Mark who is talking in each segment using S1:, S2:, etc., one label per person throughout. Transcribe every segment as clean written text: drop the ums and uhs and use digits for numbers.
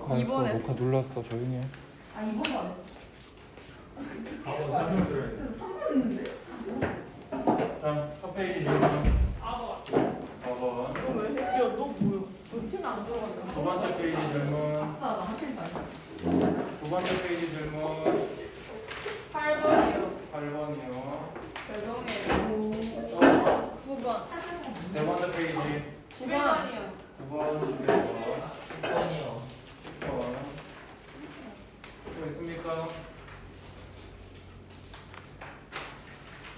S1: 2번에
S2: 녹화 눌렀어. 조용히 해.
S1: 아 2번도 안 했어.
S3: 4번 설명 들어야 돼.
S1: 3번 했는데?
S4: 자, 첫 페이지 질문.
S1: 4번.
S4: 4번.
S1: 너 왜 해? 야, 너 뭐야? 너 치면 안 들어간다.
S4: 두 번째 페이지 질문.
S1: 아싸, 나 한팀도 안 했어.
S4: 두 번째 페이지 질문.
S1: 8번이요.
S4: 8번이요.
S1: 죄송해요. 9번.
S4: 세 번째 페이지.
S1: 9번이요.
S4: 9번, 11번,
S3: 10번이요.
S4: 10번. 또 있습니까?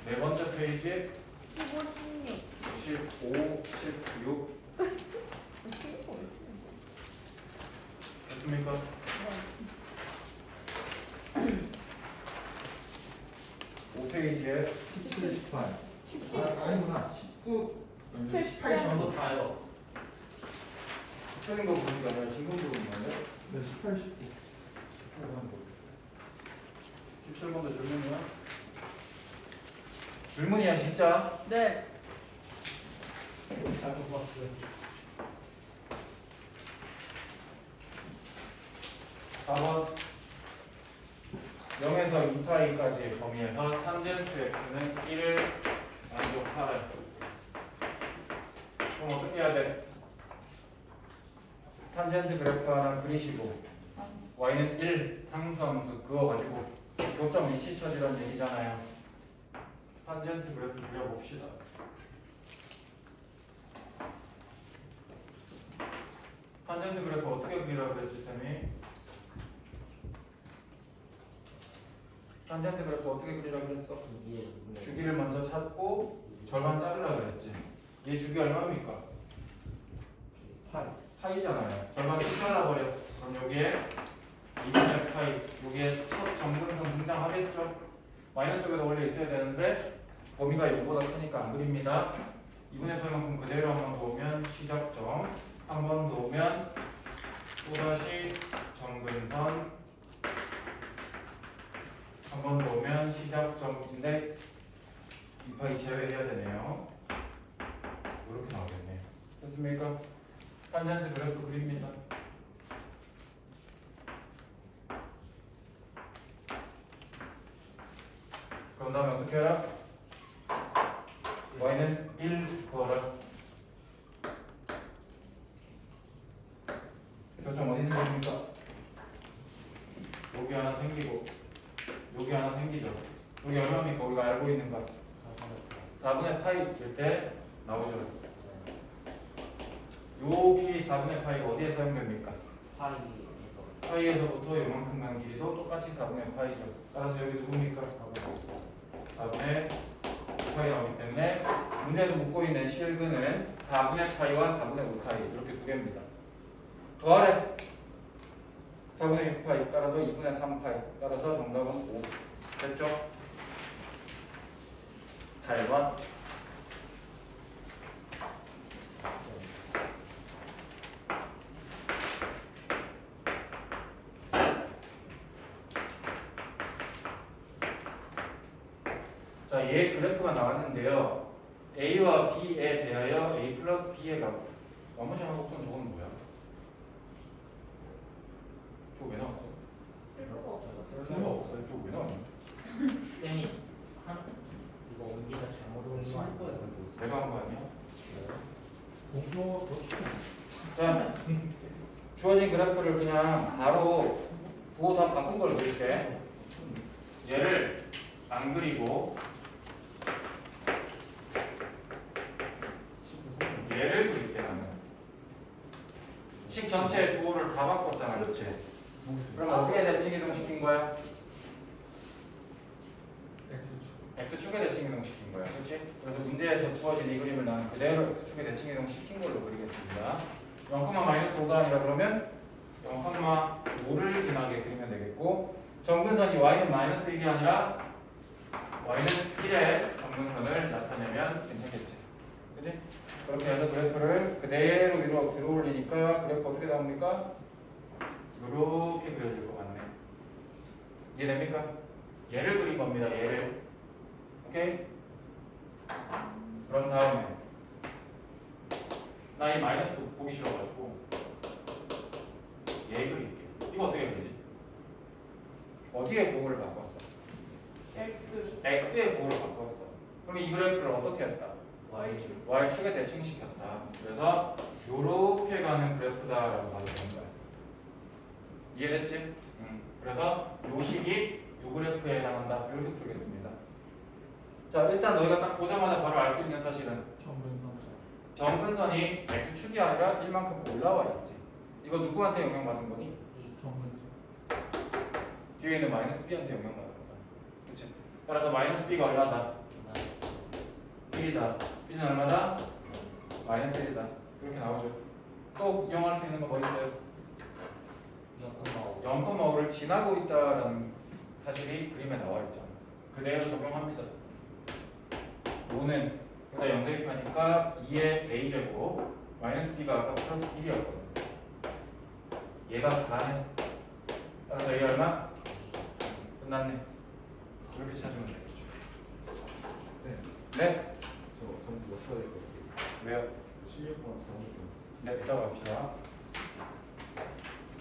S4: 네 번째 페이지.
S1: 15, 16.
S4: 15, 16. 됐습니까? 5페이지에
S3: 17, 18.
S1: 17.
S3: 아니구나. 19, 18 정도 다요.
S4: 틀린 거 보니까 내가 지금 보는 건데.
S3: 네, 18, 19.
S4: 17번도 질문이야? 질문이야 진짜?
S1: 네.
S3: 잘 뽑았어요.
S4: 4번 0에서 2파이까지 범위에서 탄젠트 x는 1을 만족하래. 그럼 어떻게 해야 돼? 탄젠트 그래프 하나 그리시고 y는 1 상수함수 그어가지고 교점 위치 찾으라는 얘기잖아요. 탄젠트 그래프 그려봅시다. 탄젠트 그래프 어떻게 그리라고 그랬지 쌤이? 탄젠트 그래프 어떻게 그리라고 그랬어? 주기를 먼저 찾고 절반 자르라 그랬지. 얘 주기 얼마입니까?
S3: 8.
S4: 파이잖아요. 절반 쭉 잘라버려. 그럼 여기에 2분의 파이, 여기에 첫 정근선 등장하겠죠? 마이너스 쪽에도 원래 있어야 되는데 범위가 0보다 크니까 안 그립니다. 2분의 파이만큼 그대로 한 번 더 오면 시작점, 한 번 더 오면 또다시 정근선, 한 번 더 오면 시작점인데 2파이 제외해야 되네요. 이렇게 나오겠네요. 됐습니까? 탄젠트 그래프 그립니다. 그런 다음에 어떻게 해라? y는 1 그어라. 교점 어디 있는 겁니까? 여기 하나 생기고 여기 하나 생기죠. 여기 얼마입니까? 우리가 알고 있는 거 4분의 파이일 때 나오죠. 여기 4분의 파이가 어디에 사용됩니까? 파이에서부터 요만큼 간 길이도 똑같이 4분의 파이죠. 따라서 여기 누굽니까? 4분의 파이 나오기 때문에 문제에서 묻고 있는 실근은 4분의 파이와 4분의 5파이 이렇게 두 개입니다. 더하래. 4분의 6파이 따라서 2분의 3파이 따라서 정답은 5 됐죠? 8번 자, 얘 그래프가 나왔는데요. A와 B에 대하여 A 플러스 B의 값. 나머지하고 곡선 저건 뭐야? 저거 왜 나왔어?
S1: 쓸모가 없어.
S4: 쓸모가 없어요. 저거 왜 나왔냐?
S3: 쌤이 이거 온기가 잘못 온거 아니야?
S4: 내가 한 거 아니야?
S3: 공조
S4: 자, 주어진 그래프를 그냥 바로 부호 다 바꾼 걸 그릴게. 얘를 안 그리고 얘를 그릴게 나는. 식 전체의 부호를 다 바꿨잖아, 그렇지? 그럼 어디에 대칭 이동시킨 거야? x축에 대칭 이동시킨 거야, 그렇지? 그래서 문제에서 주어진 이 그림을 나는 그대로 x축에 대칭 이동시킨 걸로 그리겠습니다. 0,-5가 아니라 그러면 0,5를 지나게 그리면 되겠고, 정근선이 y는 -1이 아니라 y는 1의 정근선을 나타내면 괜찮겠지, 그렇지? 그렇게 해서 그래프를 그대로 위로 들어 올리니까 그래프 어떻게 나옵니까? 이렇게 그려질 것 같네. 이해됩니까? 얘를 그린 겁니다. 얘를. 오케이? 그런 다음에 나 이 마이너스 보기 싫어가지고 A 그릴게. 이거 어떻게 그리지? 어디에 부호를 바꿨어?
S1: X
S4: x의 부호를 바꿨어. 그럼 이 그래프를 어떻게 했다?
S1: Y축
S4: y축에 대칭시켰다. 그래서 요렇게 가는 그래프다라고 봐도 되는 거야. 이해됐지? 그래서 요 식이 요 그래프에 해당한다. 이렇게 풀겠습니다. 자, 일단 너희가 딱 보자마자 바로 알 수 있는 사실은 정근선이 x축이 아니라 1만큼 올라와 있지. 이거 누구한테 영향받은 거니? 뒤에 있는 마이너스 b한테 영향받은 거야. 그치? 따라서 마이너스 b가 얼마다? 1이다. b는 얼마다? 마이너스 1이다. 이렇게 나오죠. 또 이용할 수 있는 거 뭐 있어요? 0,5를 지나고 있다라는 사실이 그림에 나와 있잖아. 그대로 적용합니다. 5는 여기다 0 대입하니까 2의 a제곱 마이너스 b가 아까 플러스 1이었거든. 얘가 4네. 따라서 얘 얼마? 끝났네. 이렇게 찾으면 되겠죠. 네?
S3: 저 점수 몇 쳐야 될것 같아요?
S4: 왜요?
S3: 16번 잘못
S4: 네, 이따가 봅시다.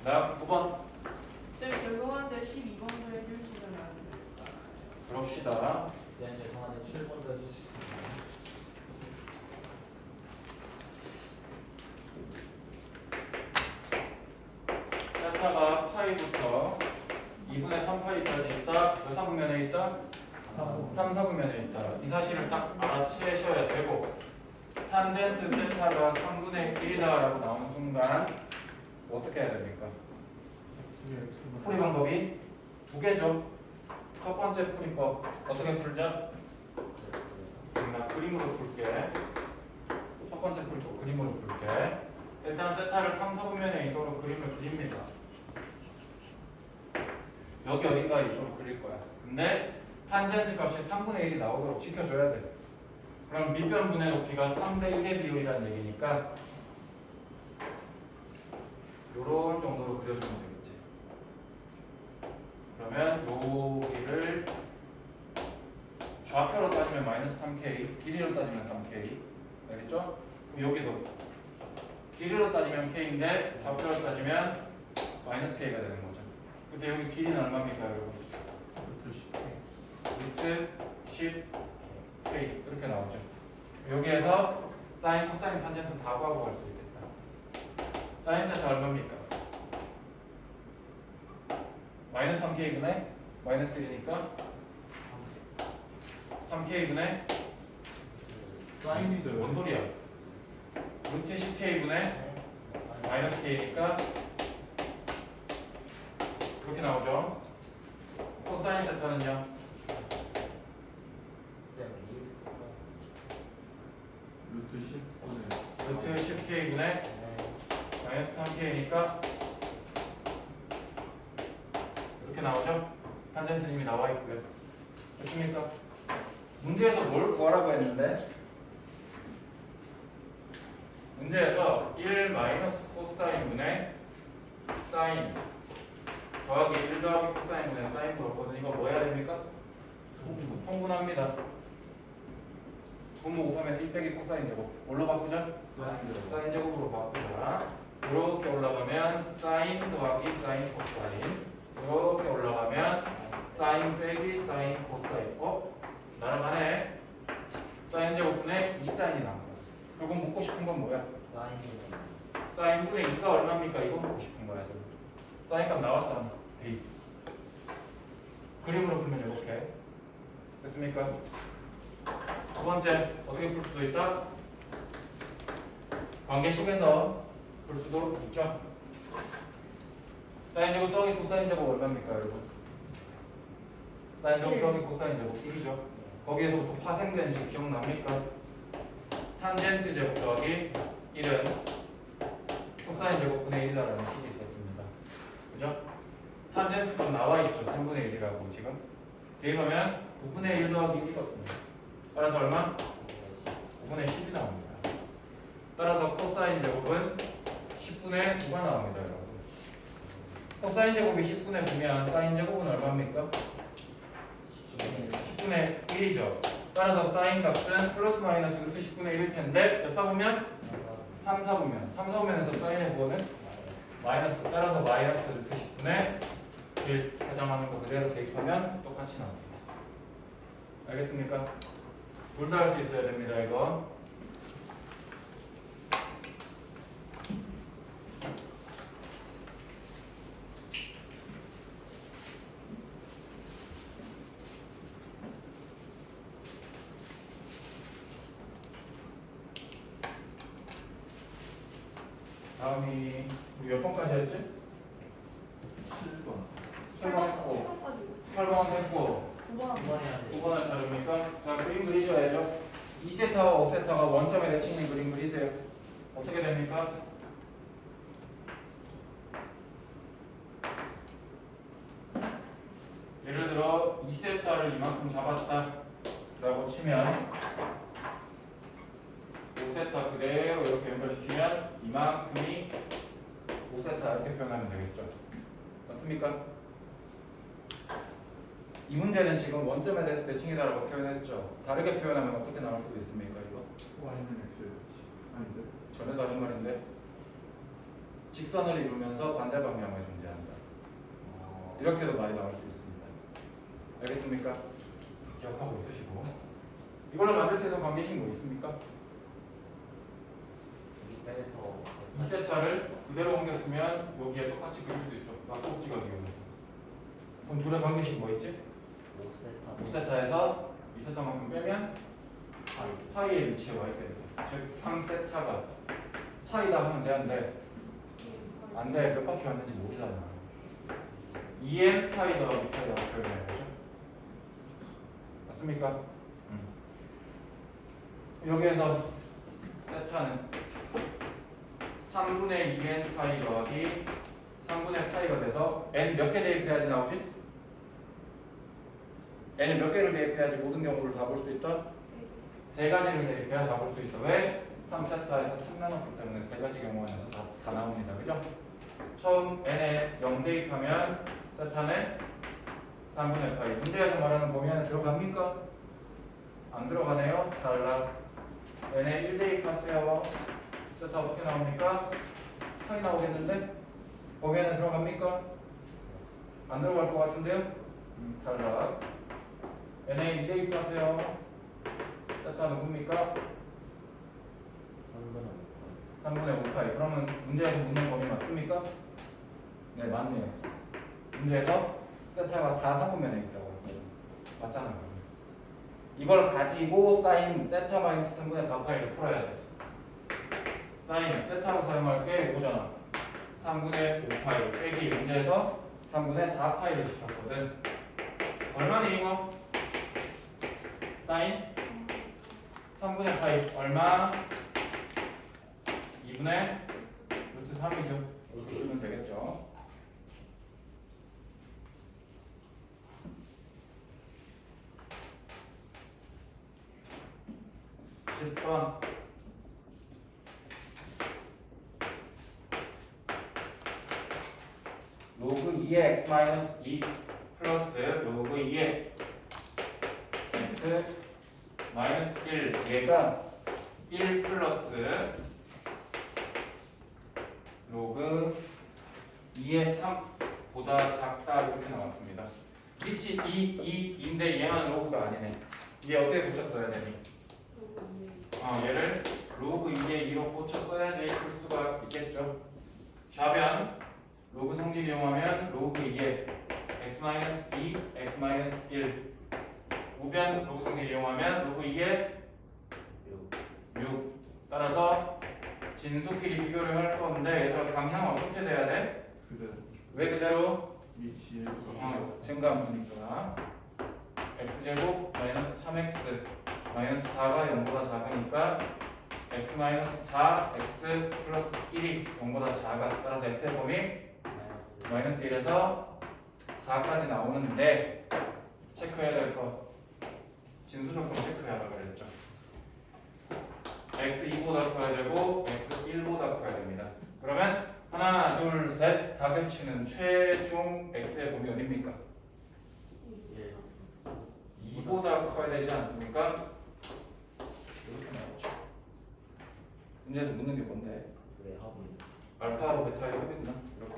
S4: 다음 9번
S1: 쌤 결국하는데 12번도 해주시면 안 될까요?
S4: 그럽시다.
S2: 네, 죄송한데 7번 더 해주실 수 있나요?
S4: 세타가 파이부터 2분의 3파이까지 있다. 몇 사분면에 있다? 3사분면에 있다. 이 사실을 딱 알아채셔야 되고 탄젠트 세타가 3분의 1이다라고 나오는 순간 뭐 어떻게 해야 됩니까? 풀이 방법이 두 개죠. 첫 번째 풀이법 어떻게 풀자? 나 그림으로 풀게. 첫 번째 풀이법 그림으로 풀게. 일단 세타를 3사분면에 있도록 그림을 그립니다. 여기 어딘가에 있도록 그릴 거야. 근데 탄젠트 값이 3분의 1이 나오도록 지켜줘야 돼. 그럼 밑변분의 높이가 3대 1의 비율이라는 얘기니까 요런 정도로 그려주면 되겠지. 그러면 여기를 좌표로 따지면 마이너스 3k, 길이로 따지면 3k. 알겠죠? 그럼 여기도 길이로 따지면 k인데 좌표로 따지면 마이너스 k가 되는 거죠. 근데 여기 길이는 얼마입니까, 여러분? 루트 10k 이렇게 나오죠. 여기에서 사인, 코사인, 탄젠트 다 구하고 갈 수 있겠다. 사인 세타 얼마입니까? 마이너스 3k분의 마이너스 1이니까 3k분의
S3: 사인이죠.
S4: 뭔 소리야? 루트 10k분의 마이너스 k니까 그렇게 나오죠. 코사인 세타는요?
S3: 루트 10분의
S4: 루트 10k분의 마이너스 3k니까 이렇게 나오죠? 탄젠트는 이미 나와 있고요. 됐습니까? 문제에서 뭘 구하라고 했는데? 문제에서 1 마이너스 코사인분의 사인 더하기 1 더하기 코사인분의 사인 그렇거든. 이거 뭐 해야 됩니까? 통분합니다. 분모 곱하면 1 빼기 코사인 제곱. 뭘로 바꾸자? 사인 제곱으로 바꾸자. 이렇게 올라가면 사인 더하기 사인 코사인. 이렇게 올라가면 사인 빼기 사인 코사인. 날아가네. 사인 제곱분의 2사인이 나옵니다. 결국 묻고 싶은 건 뭐야? 사인분의 2가 얼마입니까? 이거 묻고 싶은 거야. 지금. 사인값 나왔잖아. A. 그림으로 풀면 이렇게. 됐습니까? 두 번째, 어떻게 풀 수도 있다? 관계식에서 풀 수도 있죠. 사인 제곱 더하기 코사인 제곱 얼마입니까, 여러분? 사인 제곱 더하기 코사인 제곱 1이죠. 거기에서부터 파생된 식 기억납니까? 탄젠트 제곱 더하기 1은 코사인 제곱분의 1이라는 식이 있었습니다. 그죠? 탄젠트가 나와 있죠. 3분의 1이라고 지금. 대입하면 9분의 1 더하기 1이거든요. 따라서 얼마? 9분의 10이 나옵니다. 따라서 코사인 제곱은 10분의 9가 나옵니다, 여러분. 코사인 제곱이 10분의 9면 사인 제곱은 얼마입니까? 10분의 1이죠. 따라서 사인 값은 플러스 마이너스 루트 10분의 1일 텐데 몇 사분면? 3사분면. 3사분면에서 사인의 부호는 마이너스 따라서 마이너스 루트 10분의 1 해당하는 거 그대로 대입하면 똑같이 나옵니다. 알겠습니까? 둘 다 할 수 있어야 됩니다. 이거 다음이 우리 몇 번까지 했지?
S3: 7번.
S4: 7번 했고
S1: 8번까지
S4: 8번 했고
S1: 9번
S4: 9번을 자릅니까? 자 그림 그리셔야죠. 2세타와 5세타가 원점에 내치는 그림 그리세요. 어떻게 됩니까? 예를 들어 2세타를 이만큼 잡았다 라고 치면 5세타 그대로 이렇게 연결시키면 이만큼이 5세타 이렇게 표현하면 되겠죠. 맞습니까? 이 문제는 지금 원점에 대해서 대칭이다라고 표현했죠. 다르게 표현하면 어떻게 나올 수도 있습니까? 이거
S3: Y는 X. 아닌데?
S4: 전혀 다른 말인데 직선을 이루면서 반대 방향을 존재한다. 이렇게도 말이 나올 수 있습니다. 알겠습니까? 기억하고 있으시고 이걸로 만들 수 있는 관계식 뭐 있습니까?
S2: 여기 빼서
S4: 2세타를 그대로 옮겼으면 여기에 똑같이 그릴 수 있죠. 낙꼭지가 되면 그럼 둘의 관계식 뭐 있지?
S2: 5세타
S4: 5세타에서 2세타만큼 빼면 파이의 위치에 와 있게 돼요. 즉 3세타가 파이다 하면 되는데 안 돼. 몇 바퀴 왔는지 모르잖아. 2n 파이 더하기 파이라고 표현해야 되죠. 맞습니까? 여기에서 세타는 3분의 2n 파이 더하기 3분의 파이가 돼서 n 몇 개 대입해야지 나오지? n을 몇 개를 대입해야지 모든 경우를 다 볼 수 있다? 세 가지를 대입해야 다 볼 수 있다. 왜? 3세타에서 3 나눴기 때문에 세 가지 경우에는 다 나옵니다. 그죠? 처음 n에 0 대입하면 세타는 3분의 파이. 문제에서 말하는 범위안에 들어갑니까? 안 들어가네요. 달라. n에 1 대입하세요. 세타 어떻게 나옵니까? 파이 나오겠는데? 범위안에 들어갑니까? 안 들어갈 것 같은데요? 탈락. n에 2 대입하세요. 세타 누굽니까? 3분의 5파이. 그러면 문제에서 묻는 범위 맞습니까? 네, 맞네요. 문제에서 세타가 4, 4분면에 있다고 했거든요. 맞잖아요. 이걸 가지고 사인 세타 마이너스 3분의 4파이를 풀어야 돼. 사인 세타로 사용할 게 이거잖아. 3분의 5파이 빼기 문제에서 3분의 4파이를 시켰거든. 얼마니 이거? 사인 3분의 파이 얼마? 2분의 루트 3이죠. 이렇게 풀면 되겠죠. (10번) 로그 2의 x 마이너스 2 플러스 로그 2의 x 마이너스 1 얘가 1 플러스 로그 2의 3보다 작다 이렇게 나왔습니다. 빛이 2인데 얘만 로그가 아니네. 얘 어떻게 고쳤어야 되니? 얘를 로그 2의 2로 고쳐 써야지 풀 수가 있겠죠. 좌변 로그 성질 이용하면 로그 2의 x-2, x-1 우변 로그 성질 이용하면 로그 2의 6 따라서 진수끼리 비교를 할 건데 얘들아 방향은 어떻게 돼야 돼?
S3: 그대로.
S4: 왜 그대로?
S3: 위치에
S4: 증가함수니까 x제곱 마이너스 3x 마이너스 4가 0보다 작으니까 x 마이너스 4 x 플러스 1이 0보다 작아. 따라서 x의 범위 마이너스 1에서 4까지 나오는데 체크해야 될 거 진수 조건 체크해라 그랬죠. x2보다 커야 되고 x1보다 커야 됩니다. 그러면 하나 둘 셋 다 겹치는 최종 x의 범위 어딥니까? 2보다 커야 되지 않습니까? 이렇게 나오죠. 문제에서 묻는 게 뭔데?
S2: 왜 합은
S4: 알파하고 베타의 합이구나. 이렇게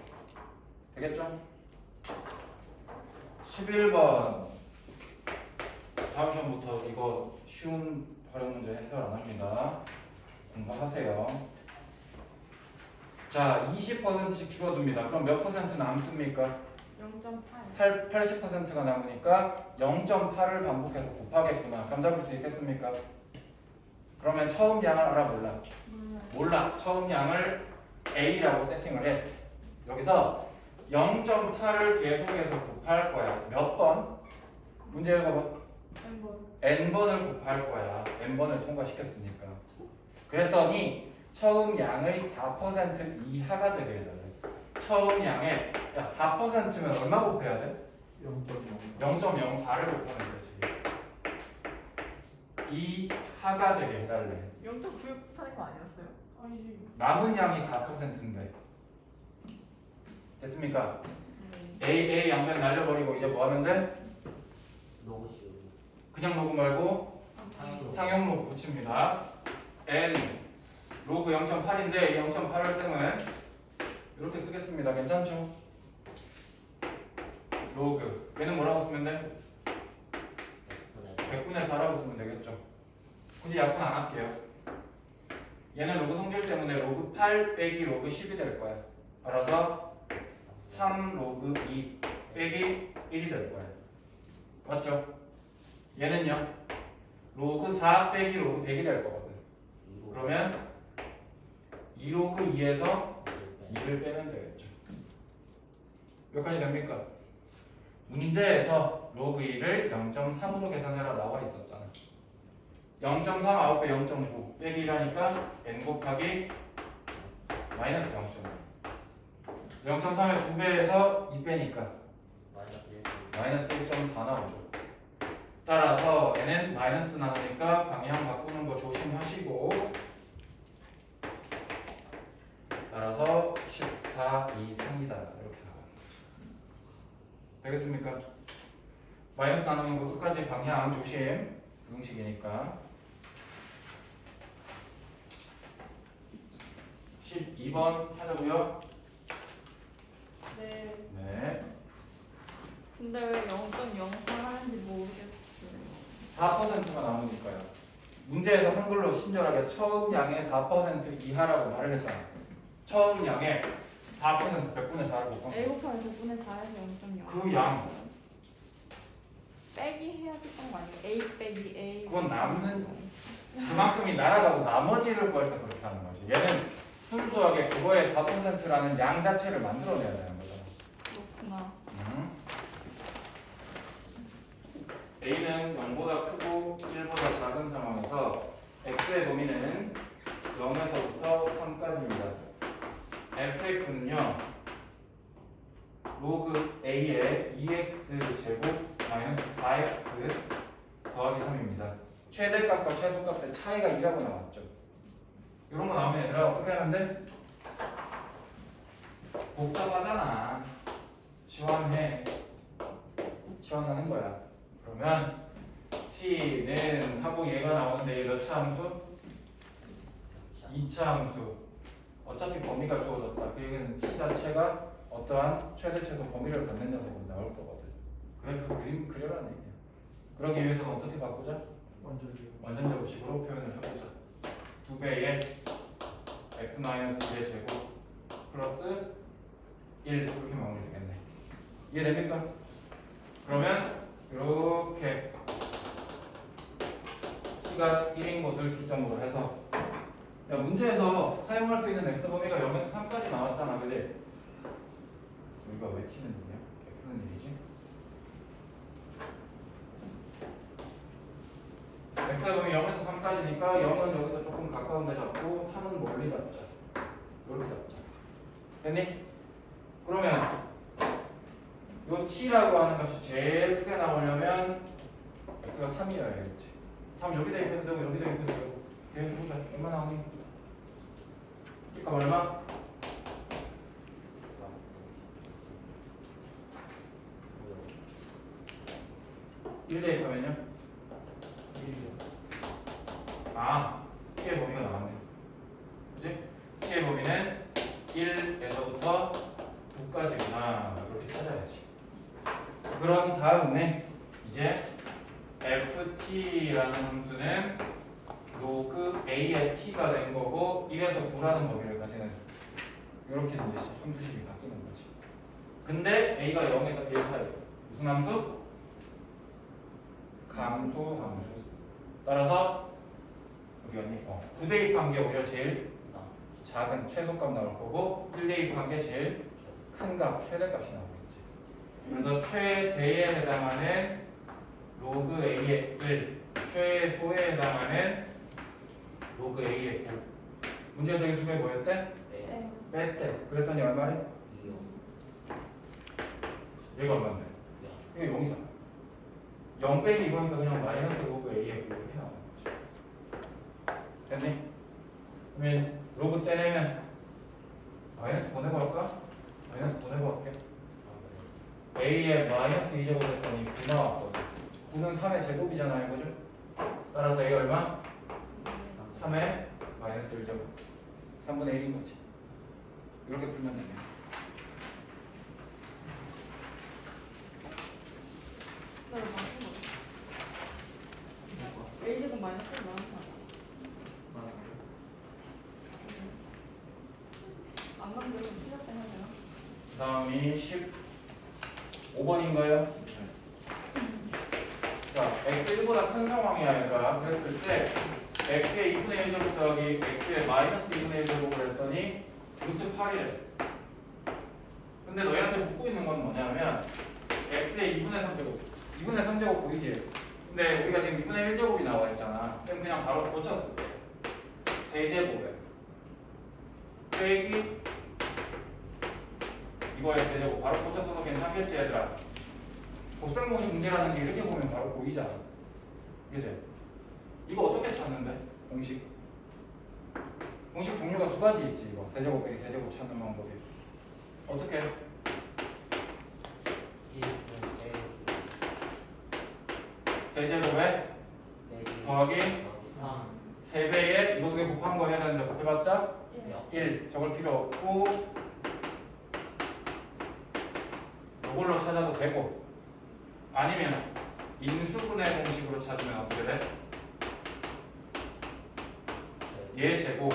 S4: 되겠죠? 11번 다음 시험부터 이거 쉬운 활용 문제 해결 안 합니다. 공부하세요. 자, 20%씩 줄어듭니다. 그럼 몇 퍼센트 남습니까?
S1: 0.8.
S4: 80%가 남으니까 0.8을 반복해서 곱하겠구나. 감 잡을 수 있겠습니까? 그러면 처음 양을 알아 몰라? 몰라. 처음 양을 A라고 세팅을 해. 여기서 0.8을 계속해서 곱할 거야. 몇 번? 문제 읽어봐. n번을 곱할 거야. n번을 통과시켰으니까. 그랬더니 처음 양의 4% 이하가 되게 해달래. 처음 양의 야 4%면 얼마 곱해야 돼?
S3: 0.0.
S4: 0.04를 곱하면 되지. 이하가 되게 해달래.
S1: 0.9 타는 거 아니었어요? 아니지.
S4: 남은 양이 4%인데 됐습니까? A 양변 날려버리고 이제 뭐 하면 돼?
S2: 로그 씌우기.
S4: 그냥 로그 말고 상용 로그 붙입니다. n 로그 0.8인데 0.8을 쓰면 이렇게 쓰겠습니다. 괜찮죠? 로그 얘는 뭐라고 쓰면 돼? 100분의 4라고 쓰면 되겠죠. 굳이 약분 안 할게요. 얘는 로그 성질 때문에 로그 8 빼기 로그 10이 될 거야. 알아서 3 로그 2 빼기 1이 될 거야. 맞죠? 얘는요 로그 4 빼기 로그 100이 될 거거든. 그러면 2 로그 2에서 2를 빼면 되겠죠. 여기까지 됩니까? 문제에서 로그 2를 0.3으로 계산해라 나와 있었잖아. 0.3 9배 0.9 빼기 1하니까 n 곱하기 마이너스 0.5 0.3의 2배에서 2 빼니까 마이너스 1.4 나오죠. 따라서 n은 마이너스 나누니까 방향 바꾸는 거 조심하시고 따라서 14 이상이다 이렇게 나가는 거죠. 되겠습니까? 마이너스 나누는 거 끝까지 방향 조심. 부등식이니까 12번 하자고요.
S1: 네.
S4: 네.
S1: 근데 왜 0.04 하는지 모르겠어요.
S4: 4%가 남으니까요. 문제에서 한글로 친절하게 처음 양의 4% 이하라고 말을 했잖아. 처음 양의 4% 100분의 4를 곱한
S1: A 곱하기 100분의 4에서 0.0.
S4: 그 양.
S1: 빼기 해야 됐던 거 아니에요? A 빼기 A.
S4: 그건 남는 그만큼이 날아가고 나머지를 구할 때 그렇게 하는 거지. 얘는 순수하게 그거의 4%라는 양 자체를 만들어내야 되는 거잖아.
S1: 그렇구나.
S4: A는 0보다 크고 1보다 작은 상황에서 x의 범위는 0에서부터 3까지입니다. fx는요 로그 a의 2x 제곱 마이너스 4x 더하기 3입니다. 최대값과 최소값의 차이가 2라고 나왔죠. 이런 거 나오면 얘들아 어떻게 하면 돼? 복잡하잖아. 치환해. 치환하는 거야. 그러면 t는 하고 얘가 나오는데 몇 차 함수? 2차 함수. 어차피 범위가 주어졌다. 그 얘기는 t 자체가 어떠한 최대 최소 범위를 갖는 녀석으로 나올 거거든. 그래 그 그림 그려라는 얘기야. 그러기 위해서는 어떻게 바꾸자? 완전 제곱식으로 표현을 해보자. 2배의 x-2의 제곱 플러스 1 이렇게 마무리되겠네. 이해됩니까? 그러면 이렇게 t가 1인 것을 기점으로 해서 야 문제에서 사용할 수 있는 x 범위가 0에서 3까지 나왔잖아, 그지? 우리가 왜 t는 0이야? x는 1이지? x의 범위 0에서 3까지니까 0은 여기서 조금 가까운 데 잡고 3은 멀리 잡자. 이렇게 잡자. 됐니? 그러면 요 t라고 하는 값이 제일 크게 나오려면 x가 3이어야겠지. 3 여기다 입혀도 되고 여기다 입혀도 되고. 얘 보자. 얼마 나오니? t값 얼마? 1 대입하면요? 아, t의 범위가 나왔네. 그치? t의 범위는 1 되냐 이렇게 찾아야지. 그런 다음에 이제 ft라는 함수는 로그 a의 t가 된 거고 1에서 9라는 범위를 가지는 이렇게 이제 함수식이 바뀌는 거지. 근데 a가 0에서 1 사이 무슨 함수? 감소 함수. 따라서 여기 언니 9 대입한 게 오히려 제일 작은 최소값 나올 거고 1 대입한 게 제일 큰 값, 최대값이 나오겠지. 그래서 최대에 해당하는 로그 a의 1, 최소에 해당하는 로그 a의 9. 문제에서 이 두 개 뭐였대?
S2: 네.
S4: 뺐대. 그랬더니 얼마래?
S2: 2요.
S4: 얘가 얼마인데? 이거 0이잖아. 0 빼기 이거니까 그냥 마이너스 로그 a의 9 이렇게 나오는 거지. 됐니? 그러면 로그 떼내면 마이너스 보내고 할까? 마이너스 보내고 할게. a의 마이너스 2제곱 했더니 9 나왔거든. 9는 3의 제곱이잖아 이거죠? 따라서 a 얼마? 3의 마이너스 1제곱 3분의 1인 거지. 이렇게 풀면 되네.
S1: 나 이거 맞춘 거. A제곱 마이너스 1 나왔나? 안 만들면 틀렸다 해야 되나?
S4: 그 다음이 15번인가요? 자, x1보다 큰 상황이야 얘들아. 그랬을 때 x의 2분의 1제곱 더하기 x의 마이너스 2분의 1제곱을 했더니 루트 8이래. 근데 너희한테 묻고 있는 건 뭐냐면 x의 2분의 3제곱 2분의 3제곱 보이지? 근데 우리가 지금 2분의 1제곱이 나와 있잖아. 그럼 그냥 바로 고쳤을 때 세제곱에 빼기 이거의 세제곱 바로 고쳤어도 괜찮겠지 얘들아. 곱셈공식 문제라는 게 이렇게 보면 바로 보이잖아. 그치? 이거 어떻게 찾는데? 공식 종류가 두 가지 있지. 이거 세제곱 빼기 세제곱 찾는 방법이 어떻게? 세제곱에 더하기 3배에 이거 두 개 곱한 거 해야 되는데 곱해봤자 1 적을 필요 없고 이걸로 찾아도 되고 아니면 인수분해 공식으로 찾으면 어떻게 돼? 얘 제곱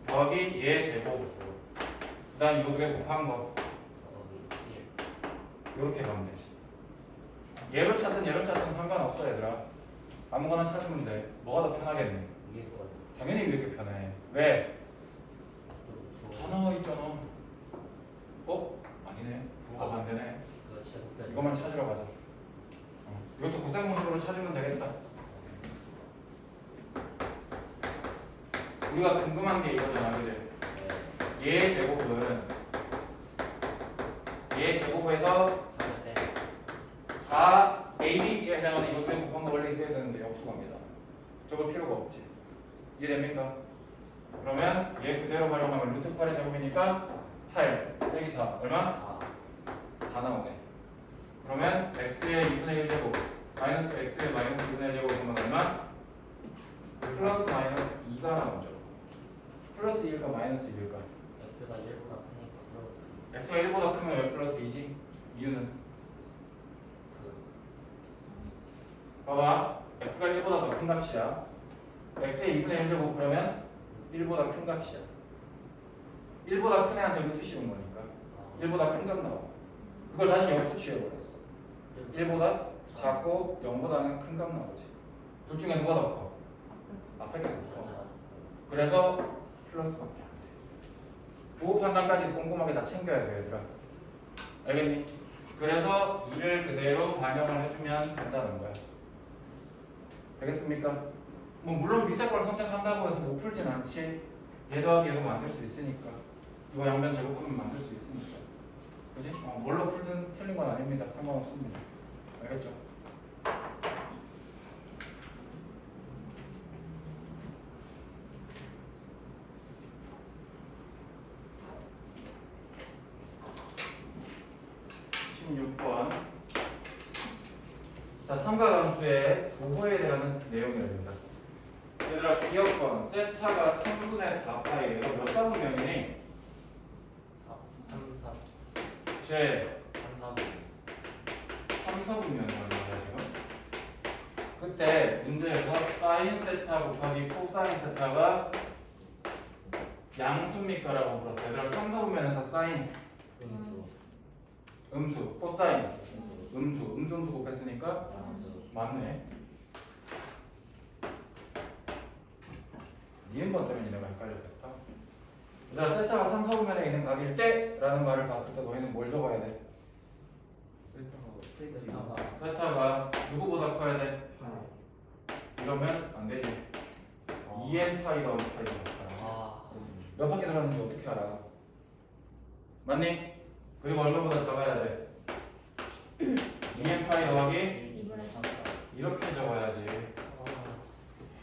S4: 더하기 얘 제곱 그 다음 이거 두 개 곱한 거 이렇게 가면 되지. 얘로 찾든 얘로 찾든 상관없어 얘들아. 아무거나 찾으면 돼. 뭐가 더 편하겠니? 당연히 이게 이렇게 편해. 왜? 다 나와 있잖아. 어? 아니네. 부호가 반대네. 이것만 찾으러 가자. 이것도 곱셈공식으로 찾으면 되겠다. 우리가 궁금한 게 이거잖아, 그지? 얘 제곱에서 4AB에 해당하는 이거 두 개 곱한 거 원래 있어야 되는데 역수관계다. 적을 필요가 없지. 이해됩니까? 그러면 얘 그대로 활용하면 루트 8의 제곱이니까 8 빼기 4 얼마? 4 나오네. 그러면 x의 2분의 1 제곱 마이너스 x의 마이너스 2분의 1 제곱이면 얼마? 플러스 마이너스 2가 나오죠. 플러스 1일까 마이너스 2일까? x가 1보다 크면 왜 플러스 2지? 이유는? 봐봐. x가 1보다 더 큰 값이야. x의 2분의 1 제곱 그러면 1보다 큰 값이야. 1보다 큰 애한테 루트 씌운 거니까 1보다 큰 값 나와. 그걸 다시 역수 취해버렸어. 1보다 작고 0보다는 큰 값 나오지. 둘 중에 누가 더 커? 앞에 게 더 커. 그래서 플러스밖에 안 돼. 부호 판단까지 꼼꼼하게 다 챙겨야 돼 얘들아. 알겠니? 그래서 이를 그대로 반영을 해주면 된다는 거야. 되겠습니까? 뭐 물론 밑에 걸 선택한다고 해서 못 풀진 않지. 얘 더하기 얘도 만들 수 있으니까. 이거 양변 제곱하면 만들 수 있으니까. 그지? 뭘로 풀든 틀린 건 아닙니다. 상관없습니다. 알겠죠? 자, 삼각함수의 부호에 대한 내용입니다. 얘들아 기억건 세타가 3분의 4파이 이거 몇 사분면이니? 제
S2: 3,
S4: 3, 4분면인 거야 지금. 그때 문제에서 사인 세타 곱하기 코사인 세타가 양수입니까라고 물었어요. 그래서 3, 4분면에서 사인
S2: 4. 음수.
S4: 음수, 코사인 음수 곱했으니까
S2: 양수.
S4: 맞네. 니은번 때문에 내가 헷갈렸다. 얘들아 세타가 3, 4분면에 있는 각일 때 라는 말을 봤을 때 너희는 뭘 적어야 돼?
S2: 세타가
S4: 세타가 누구보다 커야 돼?
S2: 8.
S4: 이러면 안 되지. 2n 파이 더하기 파이 더하기
S2: 아.
S4: 몇 바퀴 돌았는지 어떻게 알아? 맞니? 그리고 얼마보다 적어야 돼? 2n 파이 더하기
S2: 2분의 3.
S4: 이렇게 적어야지.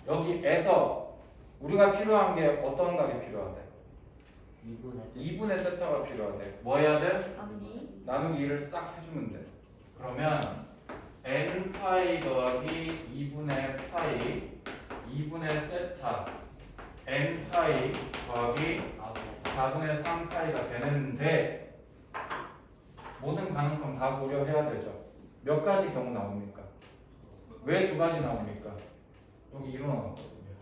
S4: 여기에서 우리가 필요한 게 어떤 값이 필요하대? 2분의 세타가 필요하대. 뭐 해야 돼?
S1: 나누기
S4: 나누기 2를 싹 해주면 돼. 그러면 n 파이 더하기 2분의 파이 2분의 세타 n 파이 더하기 4분의 3 파이가 되는데 모든 가능성 다 고려해야 되죠. 몇 가지 경우 나옵니까? 왜 두 가지 나옵니까? 여기 1로 나왔거든요.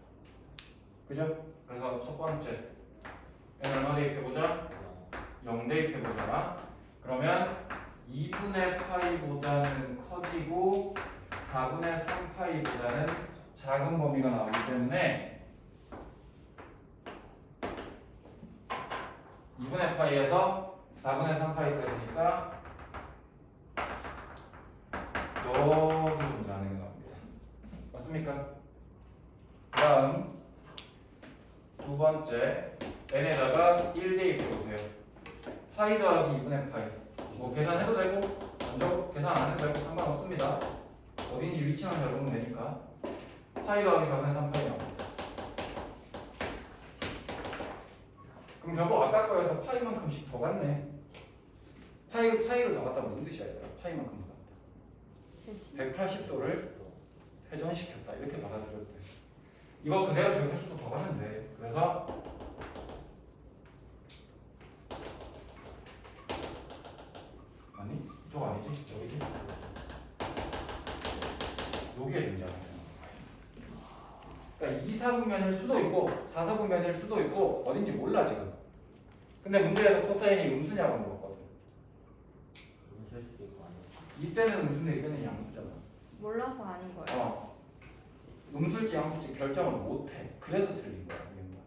S4: 그죠? 그래서 첫 번째 n 얼마 대입해보자? 0 대입해보자. 그러면 2분의 파이보다는 커지고 4분의 3 파이보다는 작은 범위가 나오기 때문에 2분의 파이에서 4분의 3 파이까지니까 여기 문제 안에 나옵니다. 맞습니까? 그 다음 두 번째 n에다가 1 대입해보세요. 파이 더하기 2분의 파이 뭐 계산해도 되고 먼저 계산 안 해도 되고 상관없습니다. 어딘지 위치만 잘 보면 되니까 파이 더하기 4분의 3 파이 나옵니다. 그럼 결국 아까 거에서 파이만큼씩 더 갔네. 파이를 더 갔다 무슨 뜻이야 얘들아? 파이만큼 더 갔다 180도를 회전시켰다 이렇게 받아들여도 돼. 이거 그대로 180도 더 가면 돼. 그래서 아니 이쪽 아니지? 여기지? 여기에 존재하는 거야. 그러니까 2, 4분면일 수도 있고 4, 4분면일 수도 있고 어딘지 몰라 지금. 근데 문제에서 코사인이 음수냐고 물었거든.
S2: 음수일 수도 있고 아니고.
S4: 이때는 음수인데 이때는 양수잖아.
S1: 몰라서 아닌 거예요.
S4: 음수일지 양수일지 결정을 못해. 그래서 틀린 거야. 이게 뭐야.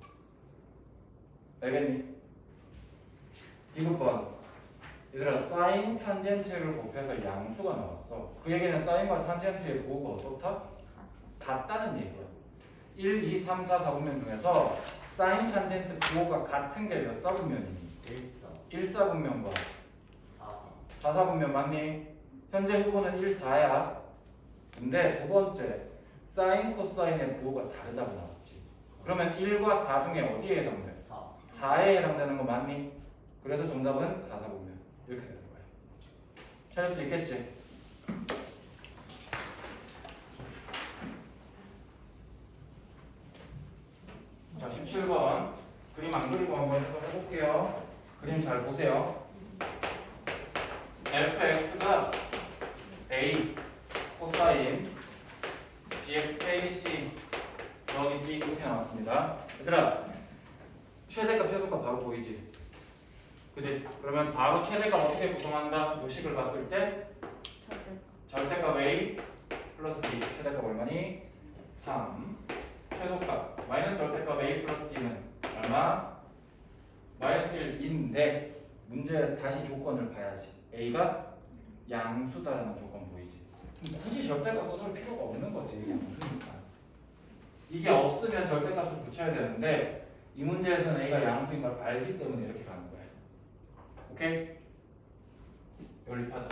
S4: 알겠니? 이번 얘들아 사인 탄젠트를 곱해서 양수가 나왔어. 그 얘기는 사인과 탄젠트의 부호가 어떻다? 같다는 얘기야. 1, 2, 3, 4, 4분면 중에서 사인 탄젠트 부호가 같은 게 몇 사분면이니? 1사분면과 4사분면 맞니? 현재 후보는 1, 4야. 근데 두 번째 사인 코사인의 부호가 다르다고 나왔지. 그러면 1과 4 중에 어디에 해당돼? 4에 해당되는 거 맞니? 그래서 정답은 4, 4분면 이렇게 되는 거야. 찾을 수 있겠지? 자 17번 그림 안 그리고 한번 해볼게요. 그림 잘 보세요. fx가 a 코사인 bx ac 더하기 d 이렇게 나왔습니다. 얘들아 최대값 최소값 바로 보이지? 그지? 그러면 바로 최대값 어떻게 구성한다? 요식을 봤을 때 절대값 a 플러스 d 최대값 얼마니? 3 최소값 마이너스 절대값 a 플러스 d는 얼마? 마이너스 1인데 문제 다시 조건을 봐야지. a가 양수다라는 조건 보이지? 굳이 절대값 써줄 필요가 없는 거지. 양수니까. 이게 없으면 절대값을 붙여야 되는데 이 문제에서는 a가 양수인 걸 알기 때문에 이렇게 가는 거야. 오케이? 연립하자.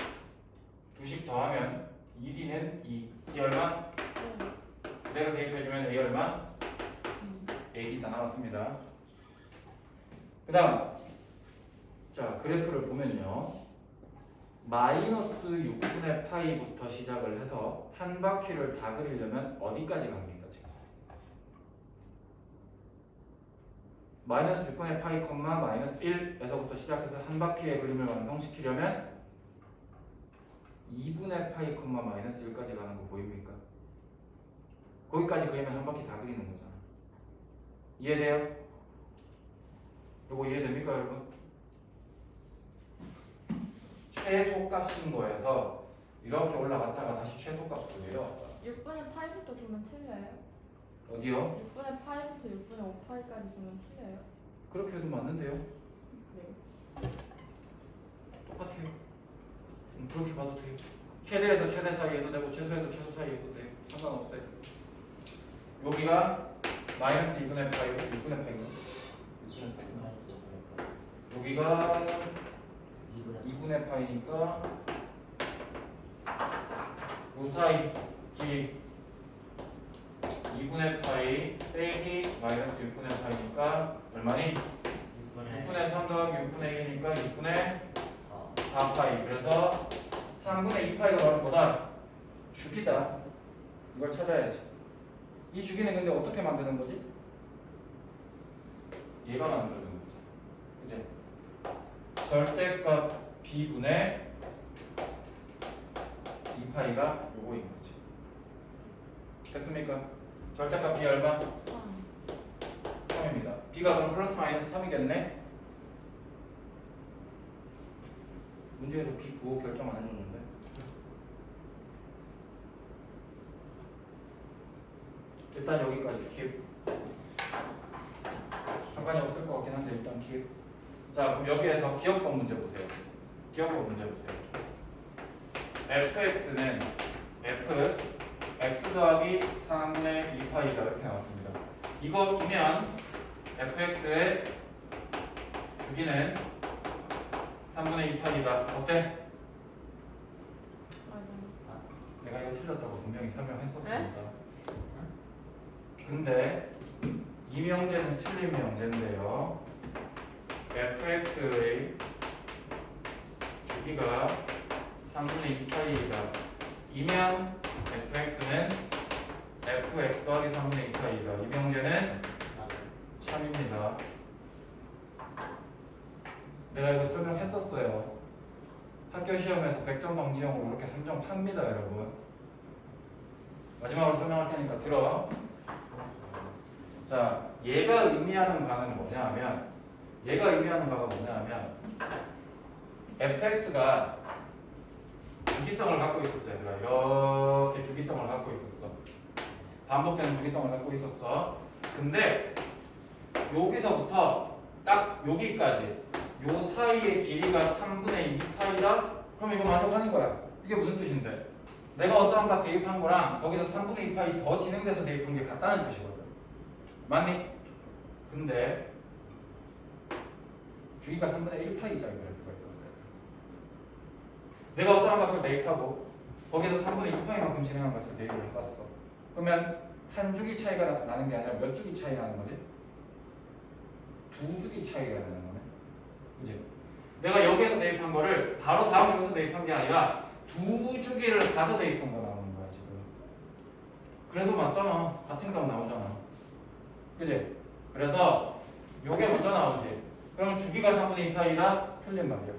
S4: 2씩 더하면 2d는 2. d 얼마? 내가 대입해주면 a 얼마? a 다 나왔습니다. 그 다음 자 그래프를 보면요. 마이너스 6분의 파이부터 시작을 해서 한 바퀴를 다 그리려면 어디까지 갑니까 지금? 마이너스 6분의 파이 컴마 마이너스 1에서부터 시작해서 한 바퀴의 그림을 완성시키려면 2분의 파이 컴마 마이너스 1까지 가는 거 보입니까? 거기까지 그리면 한 바퀴 다 그리는 거잖아. 이해돼요? 이거 이해됩니까 여러분? 최소값인 거에서 이렇게 올라갔다가 다시 최소값으로 내려왔다.
S1: 6분의 8부터 그러면 틀려요?
S4: 어디요?
S1: 6분의 8부터 6분의 5파이까지 쓰면 틀려요?
S4: 그렇게 해도 맞는데요?
S1: 네.
S4: 똑같아요. 그렇게 봐도 돼요. 최대에서 최대 사이 해도 되고 최소에서 최소 사이 해도 돼요. 상관없어요. 여기가 마이너스 2분의 파이고 6분의 파이고 6분의 파이. 여기가 2분의 파이니까 요 사이 길이 2분의 파이 빼기 마이너스 6분의 파이니까 얼마니? 6분의 3 더하기 6분의 1이니까 6분의 4파이. 그래서 3분의 2파이가 나오는 거다. 주기다. 이걸 찾아야지. 이 주기는 근데 어떻게 만드는 거지? 얘가 만들어주는 거지. 그치? 절대값 b분의 2파이가 요거인 거지. 됐습니까? 절대값 b 얼마? 3입니다. b가 그럼 플러스 마이너스 3이겠네? 문제에서 b 구호 결정 안 해줬는데. 일단 여기까지 킵. 상관이 없을 것 같긴 한데 일단 킵. 자 그럼 여기에서 기억법 문제 보세요. 기억법 문제 보세요. fx는 x 더하기 3분의 2파이가 이렇게 나왔습니다. 이거이면 fx의 주기는 3분의 2파이다. 어때?
S1: 맞아요.
S4: 내가 이거 틀렸다고 분명히 설명했었습니다. 근데 이 명제는 틀린 명제인데요. fx의 주기가 3분의 2파이이다. 이면 fx는 fx 더하기 3분의 2파이이다. 이 명제는 참입니다. 내가 이거 설명했었어요. 학교 시험에서 100점 방지형으로 이렇게 3점 팝니다, 여러분. 마지막으로 설명할 테니까 들어. 자, 얘가 의미하는 바는 뭐냐 하면 얘가 의미하는 바가 뭐냐 하면 fx가 주기성을 갖고 있었어, 얘들아. 이렇게 주기성을 갖고 있었어. 반복되는 주기성을 갖고 있었어. 근데 여기서부터 딱 여기까지 요 사이의 길이가 3분의 2파이다? 그럼 이거 만족하는 거야. 이게 무슨 뜻인데? 내가 어떤 값 대입한 거랑 거기서 3분의 2파이 더 진행돼서 대입한 게 같다는 뜻이거든. 맞니? 근데 주기가 3분의 1파이짜리 그래프가 있었어요. 내가 어떤 값을 대입하고 거기서 3분의 2파이만큼 진행한 값을 대입을 해봤어. 그러면 한 주기 차이가 나는 게 아니라 몇 주기 차이 나는 거지? 두 주기 차이가 나는 거네. 그치? 내가 여기에서 대입한 거를 바로 다음 여기서 대입한 게 아니라 두 주기를 가서 대입한 거 나오는 거야 지금. 그래도 맞잖아. 같은 값 나오잖아. 그치? 그래서 요게 먼저 나오지. 그러면 주기가 3분의 2파이다? 틀린 말이야.